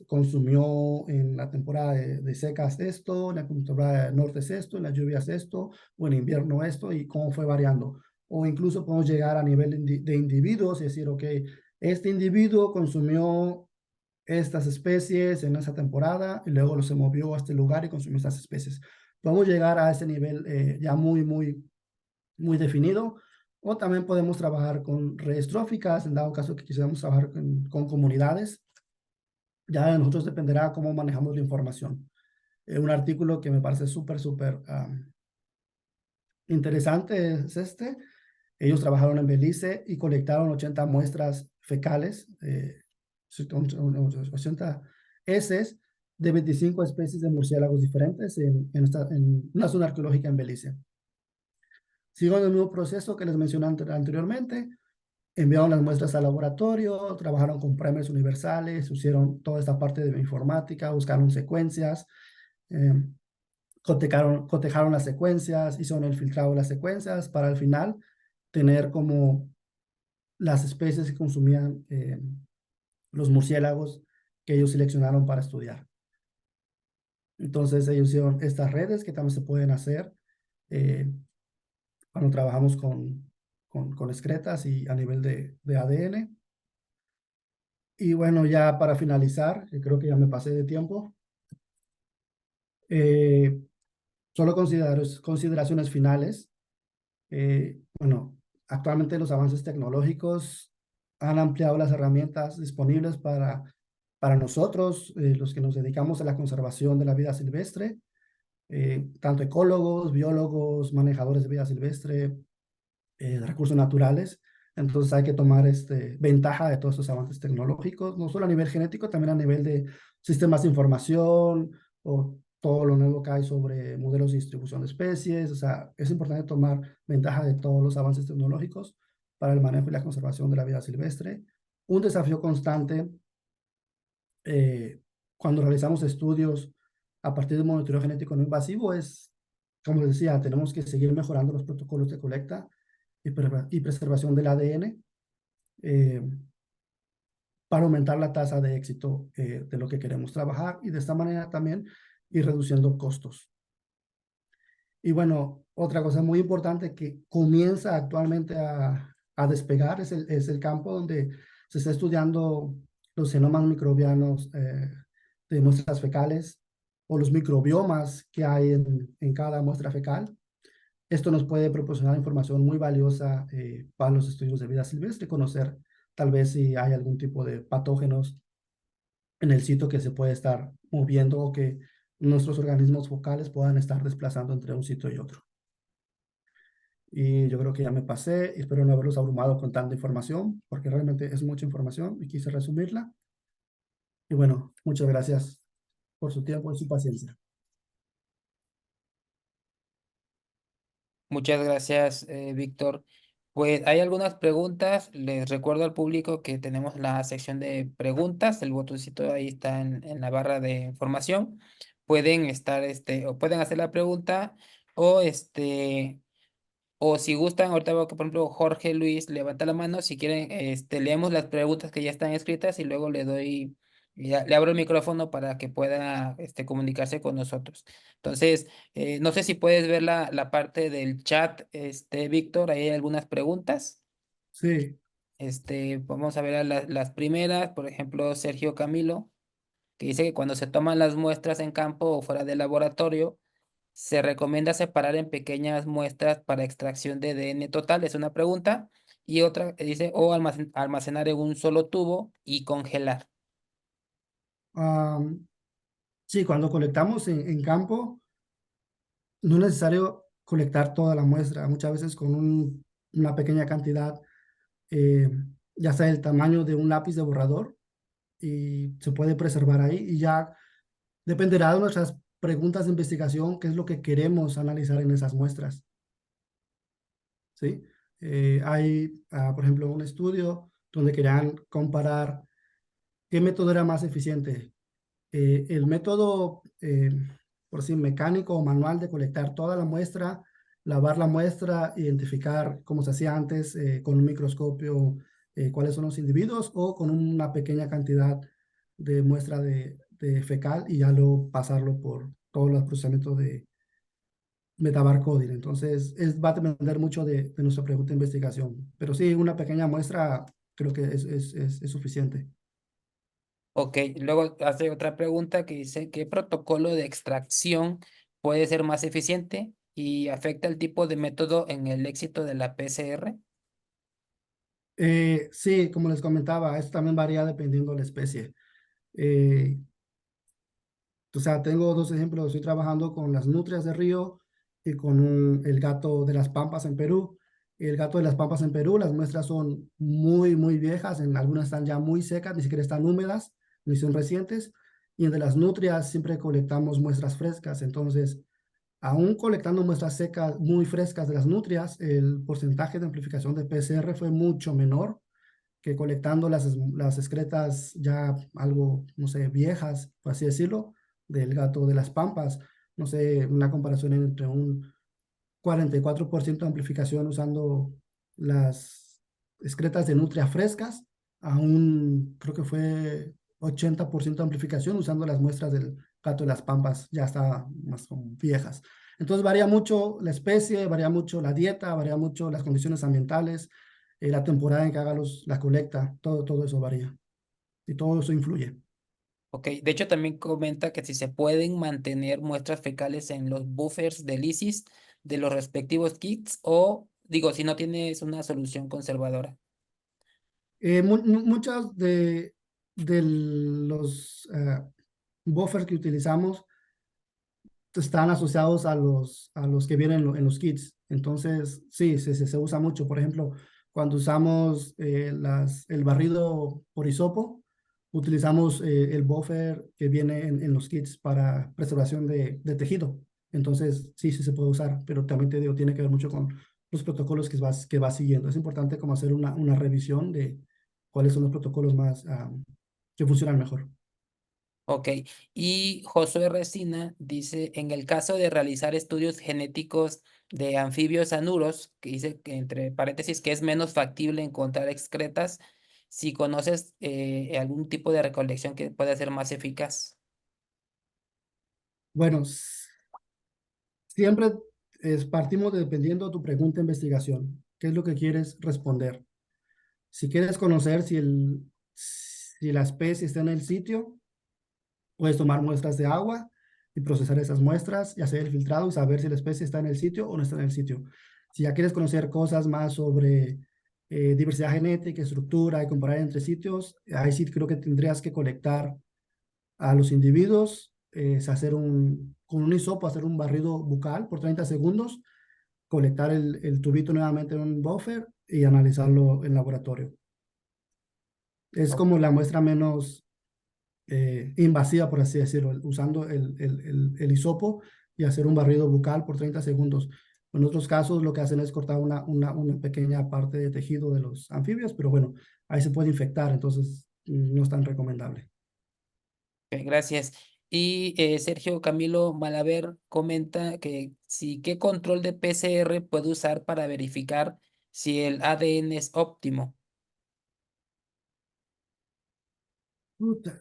consumió en la temporada de secas esto, en la temporada de norte es esto, en las lluvias esto, o en invierno esto, y cómo fue variando. O incluso podemos llegar a nivel de individuos y decir, ok, este individuo consumió estas especies en esa temporada y luego se movió a este lugar y consumió estas especies. Podemos llegar a ese nivel ya muy definido, o también podemos trabajar con redes tróficas, en dado caso que quisiéramos trabajar con comunidades. Ya de nosotros dependerá cómo manejamos la información. Un artículo que me parece súper interesante es este. Ellos trabajaron en Belice y colectaron 80 muestras fecales, 80 heces de 25 especies de murciélagos diferentes en una zona arqueológica en Belice. Siguieron el mismo proceso que les mencioné anteriormente. Enviaron las muestras al laboratorio, trabajaron con primers universales, hicieron toda esta parte de bioinformática, buscaron secuencias, eh, cotejaron las secuencias, hicieron el filtrado de las secuencias para al final tener como las especies que consumían los murciélagos que ellos seleccionaron para estudiar. Entonces ellos hicieron estas redes que también se pueden hacer eh, cuando trabajamos con excretas y a nivel de ADN. Y bueno, ya para finalizar, que creo que ya me pasé de tiempo, eh, solo consideraciones finales. Bueno, actualmente los avances tecnológicos han ampliado las herramientas disponibles para nosotros, los que nos dedicamos a la conservación de la vida silvestre, tanto ecólogos, biólogos, manejadores de vida silvestre, de recursos naturales. Entonces hay que tomar ventaja de todos estos avances tecnológicos, no solo a nivel genético, también a nivel de sistemas de información o todo lo nuevo que hay sobre modelos de distribución de especies. O sea, es importante tomar ventaja de todos los avances tecnológicos para el manejo y la conservación de la vida silvestre. Un desafío constante cuando realizamos estudios a partir de un monitoreo genético no invasivo es, como les decía, tenemos que seguir mejorando los protocolos de colecta y preservación del ADN eh, para aumentar la tasa de éxito de lo que queremos trabajar, y de esta manera también ir reduciendo costos. Y bueno, otra cosa muy importante que comienza actualmente a despegar es el campo donde se está estudiando los genomas microbianos de muestras fecales, o los microbiomas que hay en cada muestra fecal. Esto nos puede proporcionar información muy valiosa para los estudios de vida silvestre, conocer tal vez si hay algún tipo de patógenos en el sitio que se puede estar moviendo, o que nuestros organismos focales puedan estar desplazando entre un sitio y otro. Y yo creo que ya me pasé, y espero no haberlos abrumado con tanta información, porque realmente es mucha información y quise resumirla. Y bueno, muchas gracias por su tiempo y su paciencia. Muchas gracias, Víctor. Pues hay algunas preguntas. Les recuerdo al público que tenemos la sección de preguntas. El botoncito ahí está en la barra de información. Pueden estar, o pueden hacer la pregunta o o si gustan, ahorita veo que, por ejemplo, Jorge Luis levanta la mano. Si quieren, leemos las preguntas que ya están escritas y luego le doy, le abro el micrófono para que pueda, comunicarse con nosotros. Entonces, no sé si puedes ver la parte del chat, Víctor, ahí hay algunas preguntas. Sí, Vamos a ver a las primeras, por ejemplo, Sergio Camilo, que dice que cuando se toman las muestras en campo o fuera del laboratorio, se recomienda separar en pequeñas muestras para extracción de ADN total, es una pregunta. Y otra dice, o almacenar en un solo tubo y congelar. am, sí, cuando colectamos en campo, no es necesario colectar toda la muestra, muchas veces con una pequeña cantidad, eh, ya sea el tamaño de un lápiz de borrador, y se puede preservar ahí y ya dependerá de nuestras preguntas de investigación, qué es lo que queremos analizar en esas muestras, ¿sí? Hay, por ejemplo, un estudio donde querían comparar qué método era más eficiente, el método, por decir, mecánico o manual de colectar toda la muestra, lavar la muestra, identificar, como se hacía antes, con un microscopio, cuáles son los individuos, o con una pequeña cantidad de muestra de fecal y ya luego pasarlo por todos los procesamientos de metabarcoding. Entonces, va a depender mucho de nuestra pregunta de investigación. Pero sí, una pequeña muestra creo que es suficiente. Ok, luego hace otra pregunta que dice, ¿qué protocolo de extracción puede ser más eficiente y afecta el tipo de método en el éxito de la PCR? Sí, como les comentaba, esto también varía dependiendo de la especie. Eh, o sea, tengo dos ejemplos. Estoy trabajando con las nutrias de río y con el gato de las Pampas en Perú. El gato de las Pampas en Perú, las muestras son muy, muy viejas. En algunas están ya muy secas, ni siquiera están húmedas, ni son recientes. Y en de las nutrias siempre colectamos muestras frescas. Entonces, aún colectando muestras secas, muy frescas de las nutrias, el porcentaje de amplificación de PCR fue mucho menor que colectando las excretas ya algo, no sé, viejas, por así decirlo, del gato de las Pampas. No sé, una comparación entre un 44% de amplificación usando las excretas de nutria frescas a un, creo que fue 80% de amplificación usando las muestras del gato de las Pampas, ya está más como viejas. Entonces varía mucho la especie, varía mucho la dieta, varía mucho las condiciones ambientales, la temporada en que haga la colecta, todo eso varía y todo eso influye. Ok, de hecho también comenta que si se pueden mantener muestras fecales en los buffers de lisis de los respectivos kits o, digo, si no tienes una solución conservadora. Muchos de los buffers que utilizamos están asociados a los que vienen en los kits. Entonces, sí, se usa mucho. Por ejemplo, cuando usamos el barrido por hisopo, utilizamos el buffer que viene en los kits para preservación de tejido. Entonces, sí se puede usar, pero también te digo, tiene que ver mucho con los protocolos que vas siguiendo. Es importante como hacer una revisión de cuáles son los protocolos más que funcionan mejor. Ok, y Josué Resina dice, en el caso de realizar estudios genéticos de anfibios anuros, que dice que entre paréntesis que es menos factible encontrar excretas, si conoces algún tipo de recolección que pueda ser más eficaz. Bueno, siempre partimos dependiendo de tu pregunta de investigación. ¿Qué es lo que quieres responder? Si quieres conocer si la especie está en el sitio, puedes tomar muestras de agua y procesar esas muestras y hacer el filtrado y saber si la especie está en el sitio o no está en el sitio. Si ya quieres conocer cosas más sobre diversidad genética, estructura y comparar entre sitios, ahí sí creo que tendrías que colectar a los individuos, con un hisopo hacer un barrido bucal por 30 segundos, colectar el tubito nuevamente en un buffer y analizarlo en laboratorio. Es O- como la muestra menos, invasiva, por así decirlo, usando el hisopo y hacer un barrido bucal por 30 segundos. En otros casos lo que hacen es cortar una pequeña parte de tejido de los anfibios, pero bueno, ahí se puede infectar, entonces no es tan recomendable. Ok, gracias. Y Sergio Camilo Malaver comenta que sí, ¿qué control de PCR puede usar para verificar si el ADN es óptimo? Puta,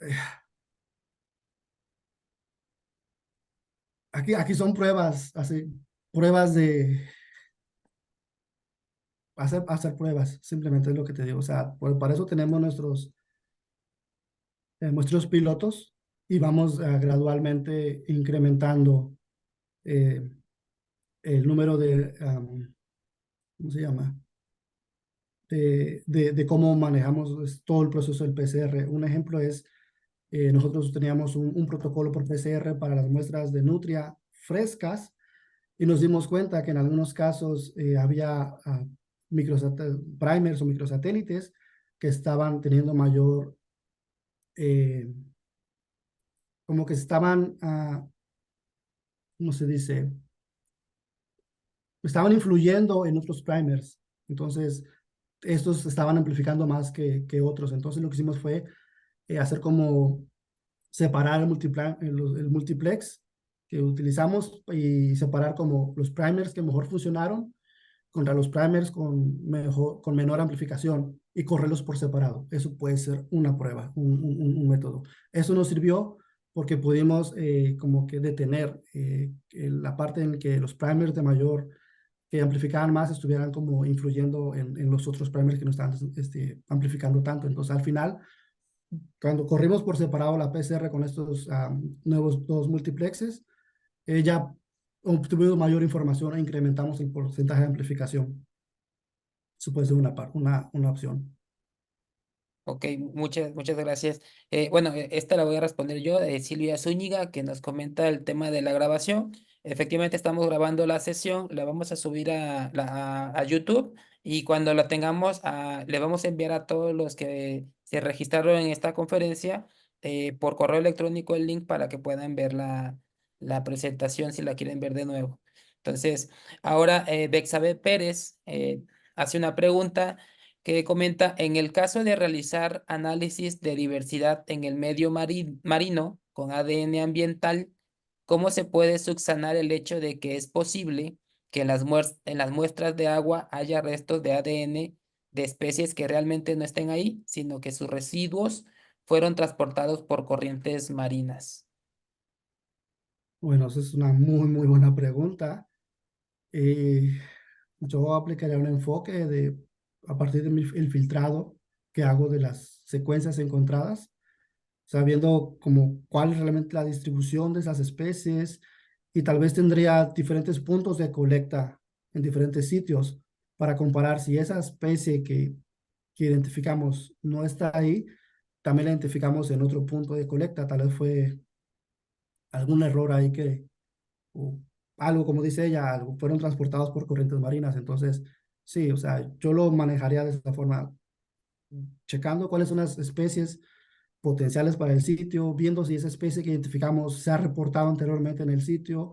aquí son pruebas, así, pruebas de hacer pruebas, simplemente es lo que te digo. O sea, para eso tenemos nuestros pilotos y vamos gradualmente incrementando eh, el número de, ¿cómo se llama? De cómo manejamos todo el proceso del PCR. Un ejemplo es, nosotros teníamos un protocolo por PCR para las muestras de nutria frescas y nos dimos cuenta que en algunos casos había primers o microsatélites que estaban teniendo mayor, eh, como que estaban, ¿cómo se dice? Estaban influyendo en otros primers. Entonces, estos estaban amplificando más que otros. Entonces, lo que hicimos fue hacer como separar el multiplex que utilizamos y separar como los primers que mejor funcionaron contra los primers con menor amplificación y correrlos por separado. Eso puede ser una prueba, un método. Eso nos sirvió porque pudimos como que detener la parte en que los primers de mayor que amplificaban más estuvieran como influyendo en los otros primers que no estaban amplificando tanto. Entonces, al final, cuando corrimos por separado la PCR con estos nuevos dos multiplexes, ya obtuvimos mayor información e incrementamos el porcentaje de amplificación. Eso puede ser una opción. Ok, muchas gracias. Bueno, esta la voy a responder yo, Silvia Zúñiga, que nos comenta el tema de la grabación. Efectivamente, estamos grabando la sesión, la vamos a subir a YouTube y cuando la tengamos, le vamos a enviar a todos los que se registraron en esta conferencia por correo electrónico el link para que puedan ver la presentación si la quieren ver de nuevo. Entonces, ahora Bexabe Pérez hace una pregunta que comenta, en el caso de realizar análisis de diversidad en el medio marino con ADN ambiental, ¿cómo se puede subsanar el hecho de que es posible que en las muestras de agua haya restos de ADN de especies que realmente no estén ahí, sino que sus residuos fueron transportados por corrientes marinas? Bueno, esa es una muy buena pregunta. Eh, yo aplicaría un enfoque a partir del filtrado que hago de las secuencias encontradas, sabiendo como cuál es realmente la distribución de esas especies y tal vez tendría diferentes puntos de colecta en diferentes sitios para comparar si esa especie que identificamos no está ahí, también la identificamos en otro punto de colecta, tal vez fue algún error ahí o algo, como dice ella, algo, fueron transportados por corrientes marinas, entonces sí, o sea, yo lo manejaría de esta forma, checando cuáles son las especies potenciales para el sitio, viendo si esa especie que identificamos se ha reportado anteriormente en el sitio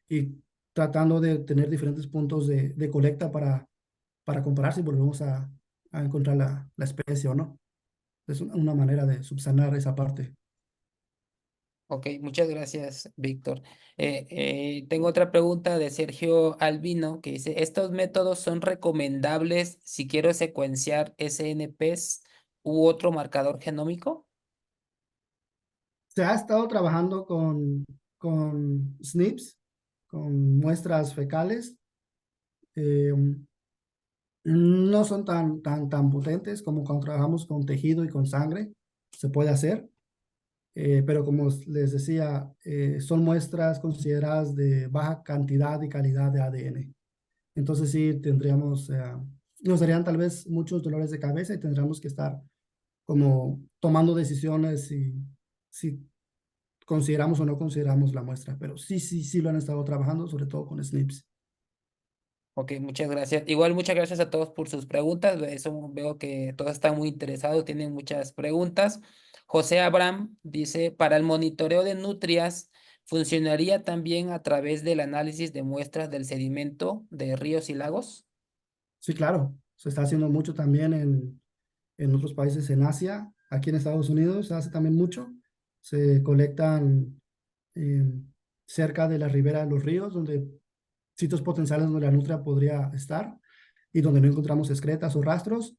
y tratando de tener diferentes puntos de colecta para comparar si volvemos a encontrar la especie o no. Es una manera de subsanar esa parte. Ok, muchas gracias, Víctor. Tengo otra pregunta de Sergio Albino que dice, ¿estos métodos son recomendables si quiero secuenciar SNPs u otro marcador genómico? Se ha estado trabajando con SNPs, con muestras fecales. eh, no son tan potentes como cuando trabajamos con tejido y con sangre. Se puede hacer, pero como les decía, son muestras consideradas de baja cantidad y calidad de ADN. Entonces sí tendríamos, nos darían tal vez muchos dolores de cabeza y tendríamos que estar como tomando decisiones si consideramos o no consideramos la muestra, pero sí lo han estado trabajando, sobre todo con SNPs. Ok, muchas gracias. Igual muchas gracias a todos por sus preguntas. De eso veo que todos están muy interesados, tienen muchas preguntas. José Abraham dice, para el monitoreo de nutrias, ¿funcionaría también a través del análisis de muestras del sedimento de ríos y lagos? Sí, claro, se está haciendo mucho también en otros países en Asia, aquí en Estados Unidos se hace también mucho. Se colectan eh, cerca de la ribera de los ríos, donde sitios potenciales donde la nutria podría estar y donde no encontramos excretas o rastros.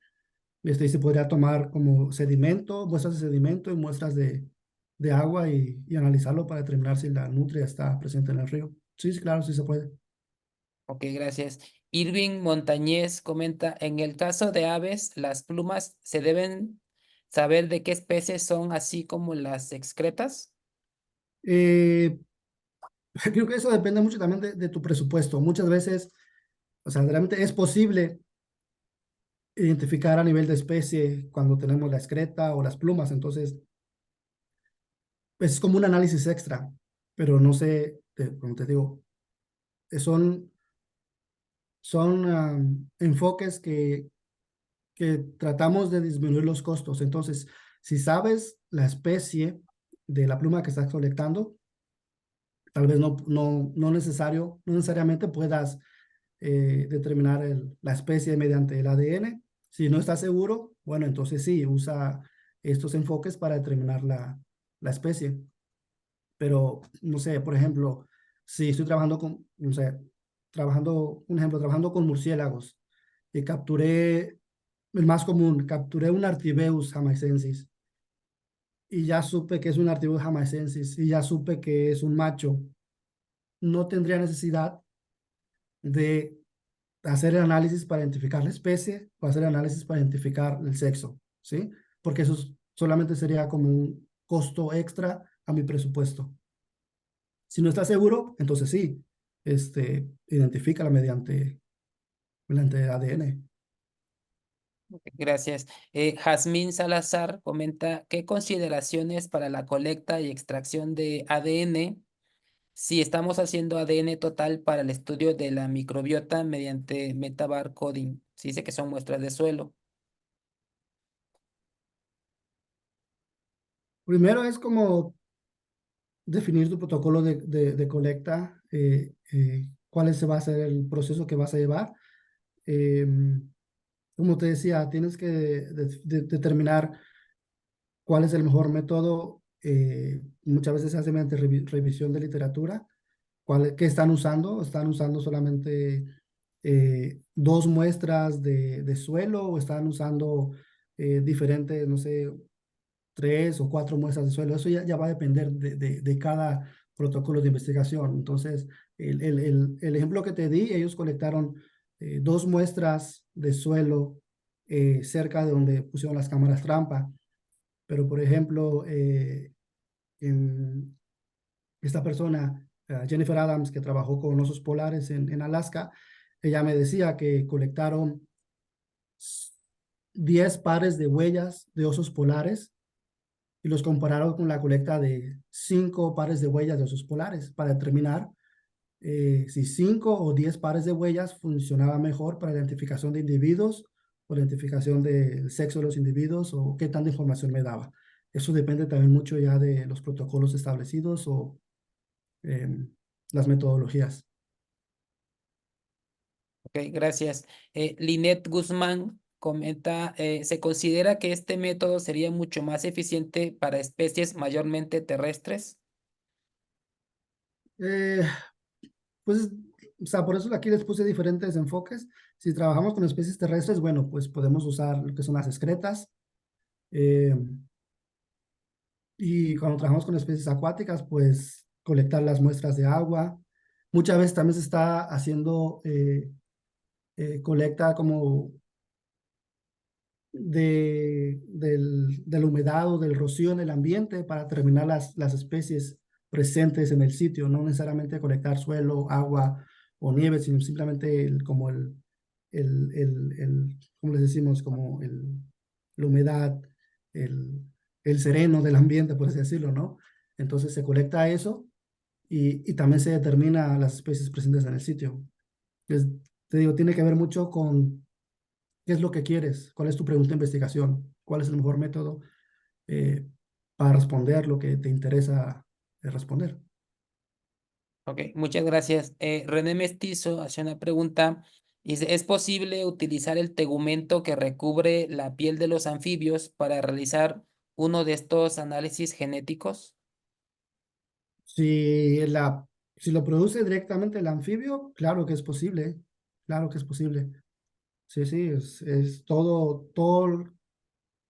Y se podría tomar como sedimento, muestras de sedimento y muestras de agua y analizarlo para determinar si la nutria está presente en el río. Sí, sí, claro, sí se puede. Ok, gracias. Irving Montañez comenta, en el caso de aves, las plumas se deben saber de qué especies son, así como las excretas. Eh, Creo que eso depende mucho también de tu presupuesto. Muchas veces, o sea, realmente es posible identificar a nivel de especie cuando tenemos la excreta o las plumas. Entonces, pues es como un análisis extra, pero no sé, como te digo, son, son enfoques que tratamos de disminuir los costos. Entonces, si sabes la especie de la pluma que estás colectando, tal vez no necesario, no necesariamente puedas determinar la especie mediante el ADN. Si no estás seguro, bueno, entonces sí, usa estos enfoques para determinar la especie. Pero, no sé, por ejemplo, si estoy trabajando con, no sé, un ejemplo, trabajando con murciélagos y capturé el más común, capturé un Artibeus jamaicensis y ya supe que es un Artibeus jamaicensis y ya supe que es un macho, no tendría necesidad de hacer el análisis para identificar la especie o hacer el análisis para identificar el sexo, ¿sí? Porque eso solamente sería como un costo extra a mi presupuesto. Si no estás seguro, entonces sí, identifícala mediante ADN. Gracias. Jazmín Salazar comenta, ¿qué consideraciones para la colecta y extracción de ADN si estamos haciendo ADN total para el estudio de la microbiota mediante metabarcoding? Se dice que son muestras de suelo. Primero es como definir tu protocolo de colecta, cuál se va a ser el proceso que vas a llevar. Como te decía, tienes que determinar cuál es el mejor método. Muchas veces se hace mediante revisión de literatura. ¿Qué están usando? ¿Están usando solamente dos muestras de suelo o están usando diferentes, no sé, tres o cuatro muestras de suelo? Eso ya va a depender de cada protocolo de investigación. Entonces, el ejemplo que te di, ellos colectaron dos muestras de suelo cerca de donde pusieron las cámaras trampa. Pero, por ejemplo, en esta persona, Jennifer Adams, que trabajó con osos polares en Alaska, ella me decía que colectaron 10 pares de huellas de osos polares y los compararon con la colecta de 5 pares de huellas de osos polares para determinar si 5 o 10 pares de huellas funcionaba mejor para identificación de individuos o identificación del sexo de los individuos o qué tanta información me daba. Eso depende también mucho ya de los protocolos establecidos o las metodologías. Ok, gracias. Linet Guzmán comenta, ¿se considera que este método sería mucho más eficiente para especies mayormente terrestres? Eh, pues, o sea, por eso aquí les puse diferentes enfoques. Si trabajamos con especies terrestres, bueno, pues podemos usar lo que son las excretas. eh, y cuando trabajamos con especies acuáticas, pues colectar las muestras de agua. Muchas veces también se está haciendo colecta como de la humedad o del rocío en el ambiente para determinar las especies presentes en el sitio, no necesariamente colectar suelo, agua o nieve, sino simplemente como ¿cómo les decimos? Como la humedad, el, el sereno del ambiente, por así decirlo, ¿no? Entonces se colecta eso y también se determina las especies presentes en el sitio. Es- Te digo, tiene que ver mucho con ¿qué es lo que quieres? ¿Cuál es tu pregunta de investigación? ¿Cuál es el mejor método? Eh, para responder lo que te interesa responder. Ok, muchas gracias. René Mestizo hace una pregunta. Dice, ¿es posible utilizar el tegumento que recubre la piel de los anfibios para realizar uno de estos análisis genéticos? Si, la, si lo produce directamente el anfibio, claro que es posible, claro que es posible. Sí, sí, es todo,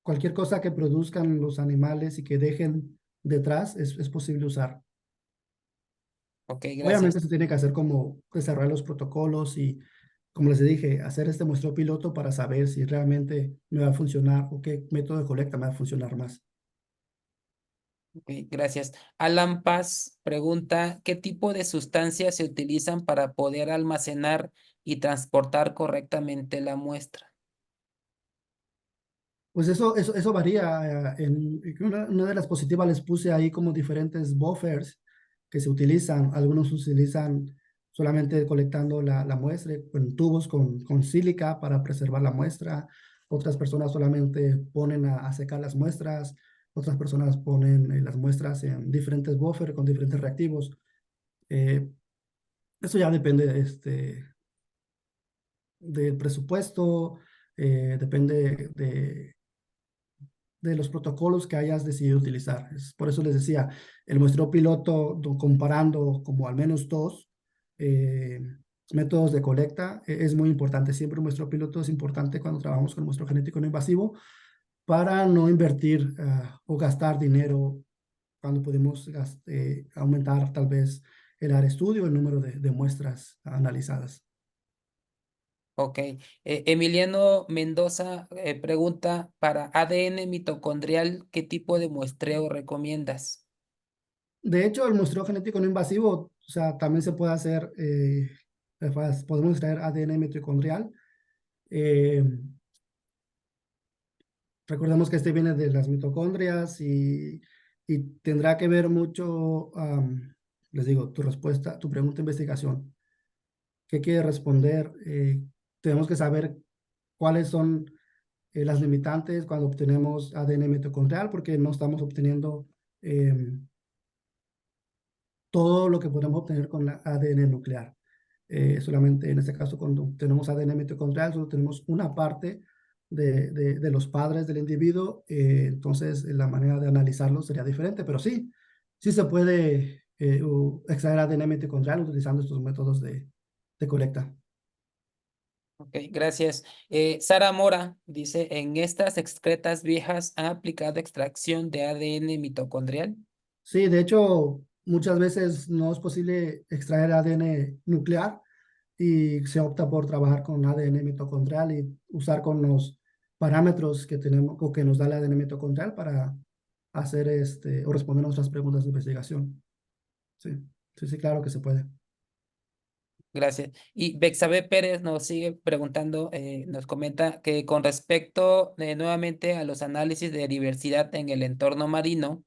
cualquier cosa que produzcan los animales y que dejen detrás es posible usar. Ok, Obviamente gracias. se tiene que hacer como desarrollar los protocolos y, como les dije, hacer este muestreo piloto para saber si realmente me va a funcionar o qué método de colecta me va a funcionar más. Ok, gracias. Alan Paz pregunta, ¿qué tipo de sustancias se utilizan para poder almacenar y transportar correctamente la muestra? Pues eso varía. Una de las positivas les puse ahí como diferentes buffers que se utilizan. Algunos utilizan solamente colectando la muestra en tubos con sílica para preservar la muestra. Otras personas solamente ponen a secar las muestras. Otras personas ponen las muestras en diferentes buffers con diferentes reactivos. Eh, Eso ya depende del presupuesto, depende de los protocolos que hayas decidido utilizar. Por eso les decía, el muestreo piloto, comparando como al menos dos eh, métodos de colecta, es muy importante. Siempre un muestreo piloto es importante cuando trabajamos con muestreo genético no invasivo para no invertir o gastar dinero cuando podemos aumentar tal vez el área de estudio, el número de muestras analizadas. Ok. Emiliano Mendoza pregunta, para ADN mitocondrial, ¿qué tipo de muestreo recomiendas? De hecho, el muestreo genético no invasivo, o sea, también se puede hacer, podemos extraer ADN mitocondrial. Eh, Recordemos que este viene de las mitocondrias y tendrá que ver mucho, les digo, tu respuesta, tu pregunta de investigación. ¿Qué quiere responder? Tenemos que saber cuáles son las limitantes cuando obtenemos ADN mitocondrial, porque no estamos obteniendo todo lo que podemos obtener con la ADN nuclear. Solamente en este caso, cuando tenemos ADN mitocondrial, solo tenemos una parte de los padres del individuo, entonces la manera de analizarlo sería diferente, pero sí, sí se puede extraer ADN mitocondrial utilizando estos métodos de colecta. Ok, gracias. Sara Mora dice, ¿en estas excretas viejas han aplicado extracción de ADN mitocondrial? Sí, de hecho, muchas veces no es posible extraer ADN nuclear y se opta por trabajar con ADN mitocondrial y usar con los parámetros que tenemos o que nos da el ADN mitocondrial para hacer o responder nuestras preguntas de investigación. Sí, sí, sí, claro que se puede. Gracias. Y Bexabe Pérez nos sigue preguntando, nos comenta que con respecto nuevamente a los análisis de diversidad en el entorno marino,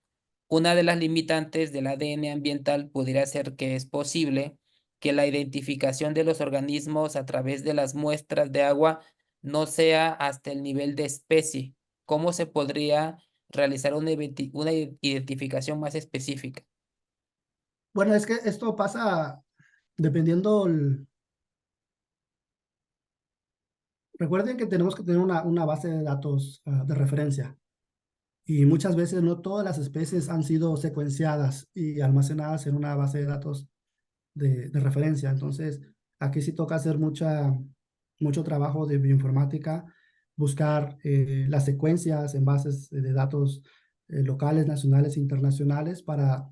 una de las limitantes del ADN ambiental pudiera ser que es posible que la identificación de los organismos a través de las muestras de agua no sea hasta el nivel de especie. ¿Cómo se podría realizar una identificación más específica? Bueno, es que esto pasa dependiendo. Recuerden que tenemos que tener una base de datos de referencia. Y muchas veces no todas las especies han sido secuenciadas y almacenadas en una base de datos de referencia. Entonces, aquí sí toca hacer mucho trabajo de bioinformática, buscar las secuencias en bases de datos locales, nacionales e internacionales para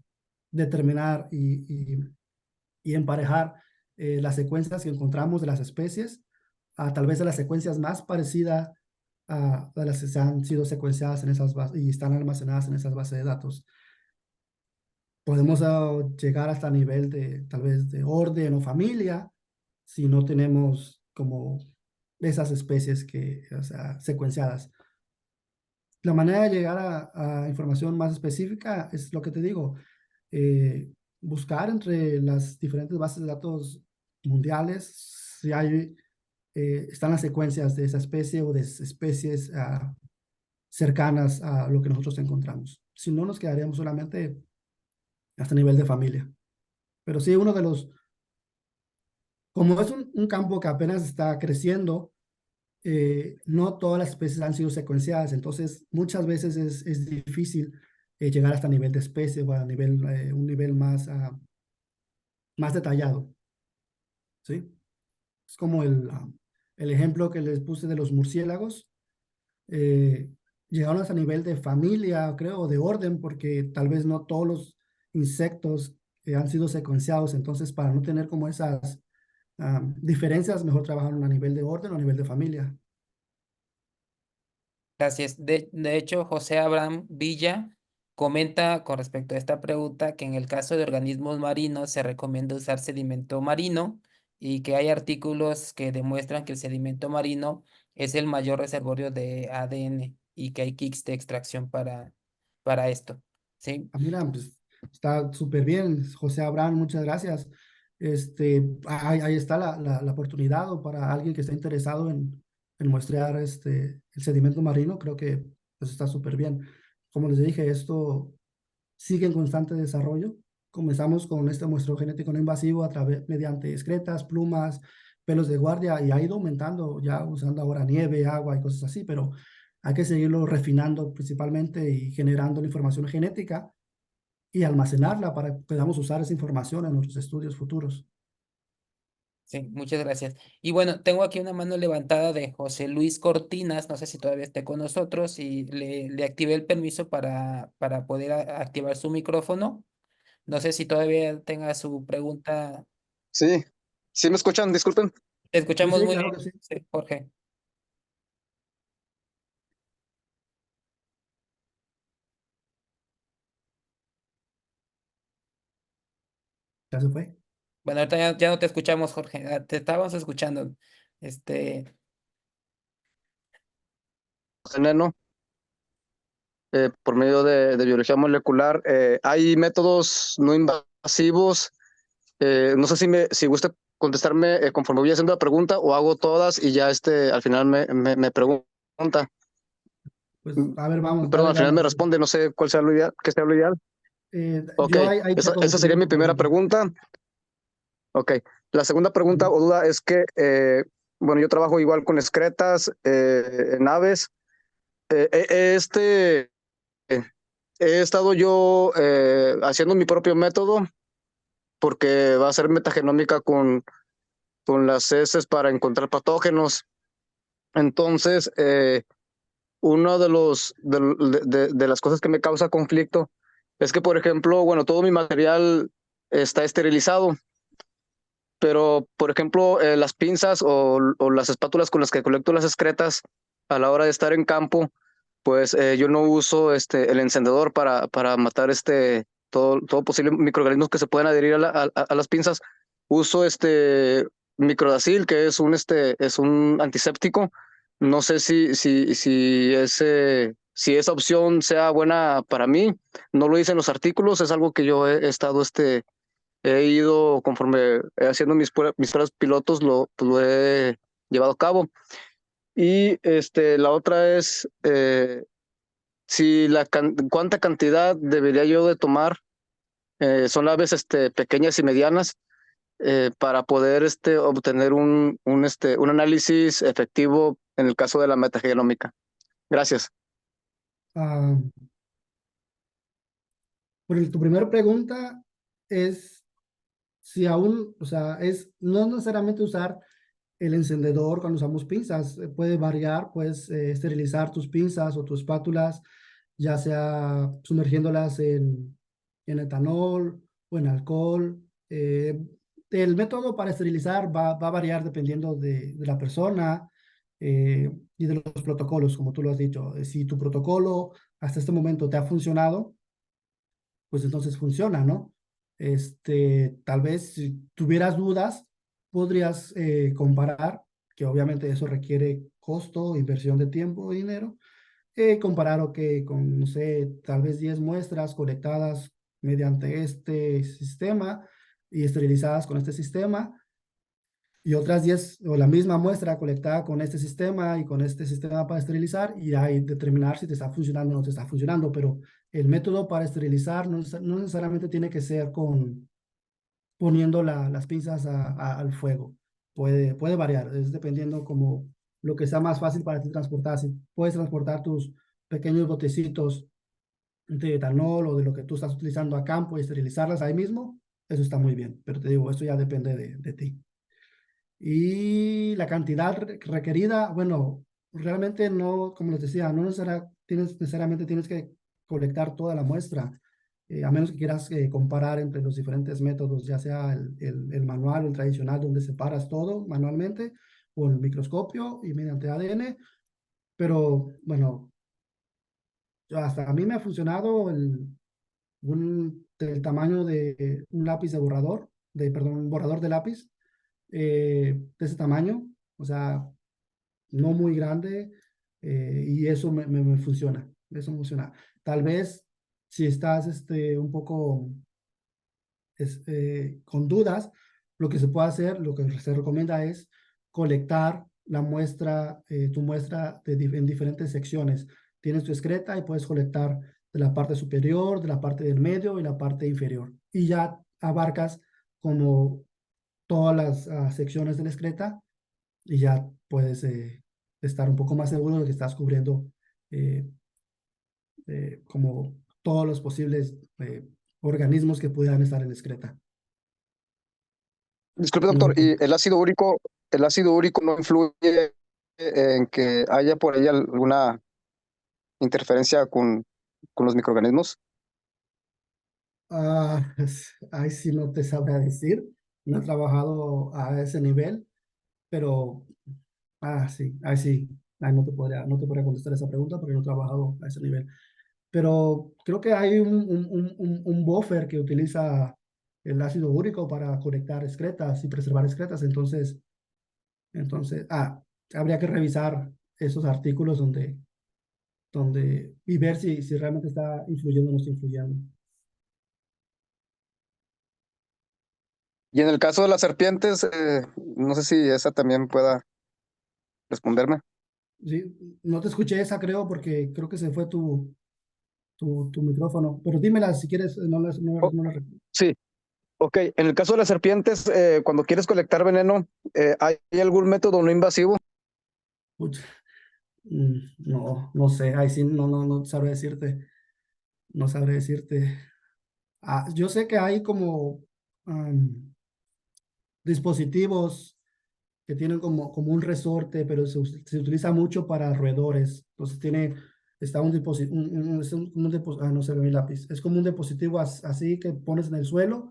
determinar y emparejar las secuencias que encontramos de las especies a tal vez de las secuencias más parecidas a las que se han sido secuenciadas en esas bases y están almacenadas en esas bases de datos. Podemos llegar hasta nivel de tal vez de orden o familia si no tenemos como esas especies o sea, secuenciadas. La manera de llegar a información más específica es lo que te digo, eh, buscar entre las diferentes bases de datos mundiales si hay, están las secuencias de esa especie o de especies cercanas a lo que nosotros encontramos. si no nos quedaríamos solamente hasta nivel de familia. Pero sí, uno de los, como es un campo que apenas está creciendo, no todas las especies han sido secuenciadas, entonces muchas veces es difícil llegar hasta nivel de especie o a nivel, un nivel más, más detallado, ¿sí? Es como el ejemplo que les puse de los murciélagos. eh, Llegaron hasta nivel de familia, creo, o de orden, porque tal vez no todos los insectos han sido secuenciados, entonces para no tener como esas diferencias, mejor trabajaron a nivel de orden o a nivel de familia. Gracias. De hecho, José Abraham Villa comenta con respecto a esta pregunta que en el caso de organismos marinos se recomienda usar sedimento marino y que hay artículos que demuestran que el sedimento marino es el mayor reservorio de ADN y que hay kits de extracción para esto. ¿Sí? Ah, mira, pues está súper bien, José Abraham, muchas gracias. Ahí está la oportunidad o para alguien que esté interesado en muestrear el sedimento marino, creo que pues está súper bien. Como les dije, esto sigue en constante desarrollo. Comenzamos con este muestreo genético no invasivo a través, mediante excretas, plumas, pelos de guardia y ha ido aumentando ya usando ahora nieve, agua y cosas así, pero hay que seguirlo refinando principalmente y generando la información genética y almacenarla para que podamos usar esa información en nuestros estudios futuros. Sí, muchas gracias. Y bueno, tengo aquí una mano levantada de José Luis Cortinas, no sé si todavía esté con nosotros, y le activé el permiso para poder activar su micrófono. No sé si todavía tenga su pregunta. Sí, sí me escuchan, disculpen. Te Sí, escuchamos sí, muy claro bien, que sí. sí, Jorge. Ya se fue. Bueno, ahorita ya no te escuchamos, Jorge. Te estábamos escuchando. Este, Veneno, por medio de biología molecular. Hay métodos no invasivos. No sé si gusta contestarme conforme voy haciendo la pregunta o hago todas y ya al final me pregunta. Pues Mm, a ver, vamos, Perdón, dale al final ganas. me responde, no sé cuál sea lo ideal, qué sea lo ideal. Ok, Yo ahí checo esa sería dependiendo de mi tu primera pregunta. pregunta. Ok, la segunda pregunta Ujú. o duda es que, bueno, yo trabajo igual con excretas en aves. Este he estado yo haciendo mi propio método porque va a ser metagenómica con las heces para encontrar patógenos. Entonces, uno de las cosas que me causa conflicto es que, por ejemplo, bueno, todo mi material está esterilizado, pero, por ejemplo, las pinzas o las espátulas con las que colecto las excretas a la hora de estar en campo, pues yo no uso el encendedor para matar todo posible microorganismos que se pueden adherir a las pinzas. Uso microdacil, que es un antiséptico. No sé si esa opción sea buena para mí. No lo hice en los artículos, es algo que yo he estado he ido conforme haciendo mis pruebas pilotos, pues lo he llevado a cabo. Y la otra es si cuánta cantidad debería yo de tomar, son aves pequeñas y medianas, para poder obtener un análisis efectivo en el caso de la metagenómica. Gracias. Ah, tu primera pregunta es si aún, o sea, es no necesariamente usar el encendedor cuando usamos pinzas, puede variar, puedes esterilizar tus pinzas o tus espátulas, ya sea sumergiéndolas en etanol o en alcohol. El método para esterilizar va a variar dependiendo de la persona y de los protocolos, como tú lo has dicho. Si tu protocolo hasta este momento te ha funcionado, pues entonces funciona, ¿no? Tal vez si tuvieras dudas, podrías comparar, que obviamente eso requiere costo, inversión de tiempo y dinero, comparar, ok, con, no sé, tal vez 10 muestras colectadas mediante este sistema y esterilizadas con este sistema, y otras 10 o la misma muestra colectada con este sistema y con este sistema para esterilizar y ahí determinar si te está funcionando o no te está funcionando, pero El método para esterilizar no necesariamente tiene que ser poniendo las pinzas al fuego. Puede variar, es dependiendo como lo que sea más fácil para ti transportar. Si puedes transportar tus pequeños botecitos de etanol o de lo que tú estás utilizando a campo y esterilizarlas ahí mismo, eso está muy bien. Pero te digo, esto ya depende de ti. Y la cantidad requerida, bueno, realmente no, como les decía, no necesariamente tienes que colectar toda la muestra, a menos que quieras comparar entre los diferentes métodos, ya sea el manual o el tradicional, donde separas todo manualmente, o el microscopio y mediante ADN. Pero bueno, hasta a mí me ha funcionado del tamaño de un lápiz de borrador, perdón, un borrador de lápiz, de ese tamaño, o sea, no muy grande, y eso me funciona, eso me funciona. Tal vez si estás un poco con dudas, lo que se puede hacer, lo que se recomienda es colectar la muestra, tu muestra en diferentes secciones. Tienes tu excreta y puedes colectar de la parte superior, de la parte del medio y la parte inferior. Y ya abarcas como todas las secciones de la excreta y ya puedes estar un poco más seguro de que estás cubriendo eh, como todos los posibles organismos que pudieran estar en la excreta. Disculpe, No sé doctor, ¿y el ácido úrico no influye en que haya por ahí alguna interferencia con los microorganismos? ahí sí no te sabrá decir. No he trabajado a ese nivel, pero sí, ahí sí. Ahí no te podría contestar esa pregunta porque no he trabajado a ese nivel. Pero creo que hay un buffer que utiliza el ácido úrico para conectar excretas y preservar excretas. Entonces, habría que revisar esos artículos y ver si realmente está influyendo o no está influyendo. Y en el caso de las serpientes, no sé si esa también pueda responderme. Sí, no te escuché esa, creo, porque creo que se fue tu micrófono. Pero dímela si quieres, Oh, no las sí, ok. En el caso de las serpientes, cuando quieres colectar veneno, ¿hay algún método no invasivo? Puch, no sé, ahí sí, no sabré decirte, no sabré decirte. Yo sé que hay como dispositivos que tienen como un resorte, pero se utiliza mucho para roedores. Entonces está un dispositivo, no sé, mi lápiz. Es como un dispositivo así que pones en el suelo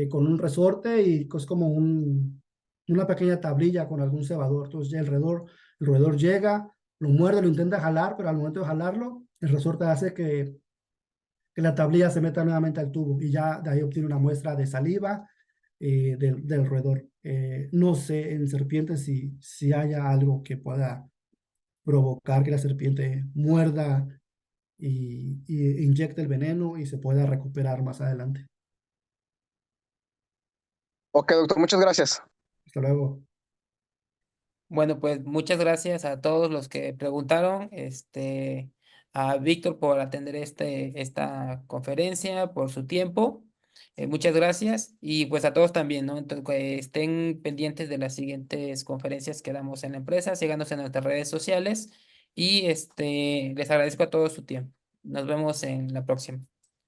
con un resorte y es como una pequeña tablilla con algún cebador. Entonces ya el roedor llega, lo muerde, lo intenta jalar, pero al momento de jalarlo, el resorte hace que la tablilla se meta nuevamente al tubo y ya de ahí obtiene una muestra de saliva del roedor. No sé en serpientes si haya algo que pueda provocar que la serpiente muerda y inyecte el veneno y se pueda recuperar más adelante. Ok, doctor, muchas gracias. Hasta luego. Bueno, pues muchas gracias a todos los que preguntaron, a Víctor por atender esta conferencia, por su tiempo. Muchas gracias y pues a todos también, ¿no? Entonces, que estén pendientes de las siguientes conferencias que damos en la empresa, síganos en nuestras redes sociales y les agradezco a todos su tiempo. Nos vemos en la próxima.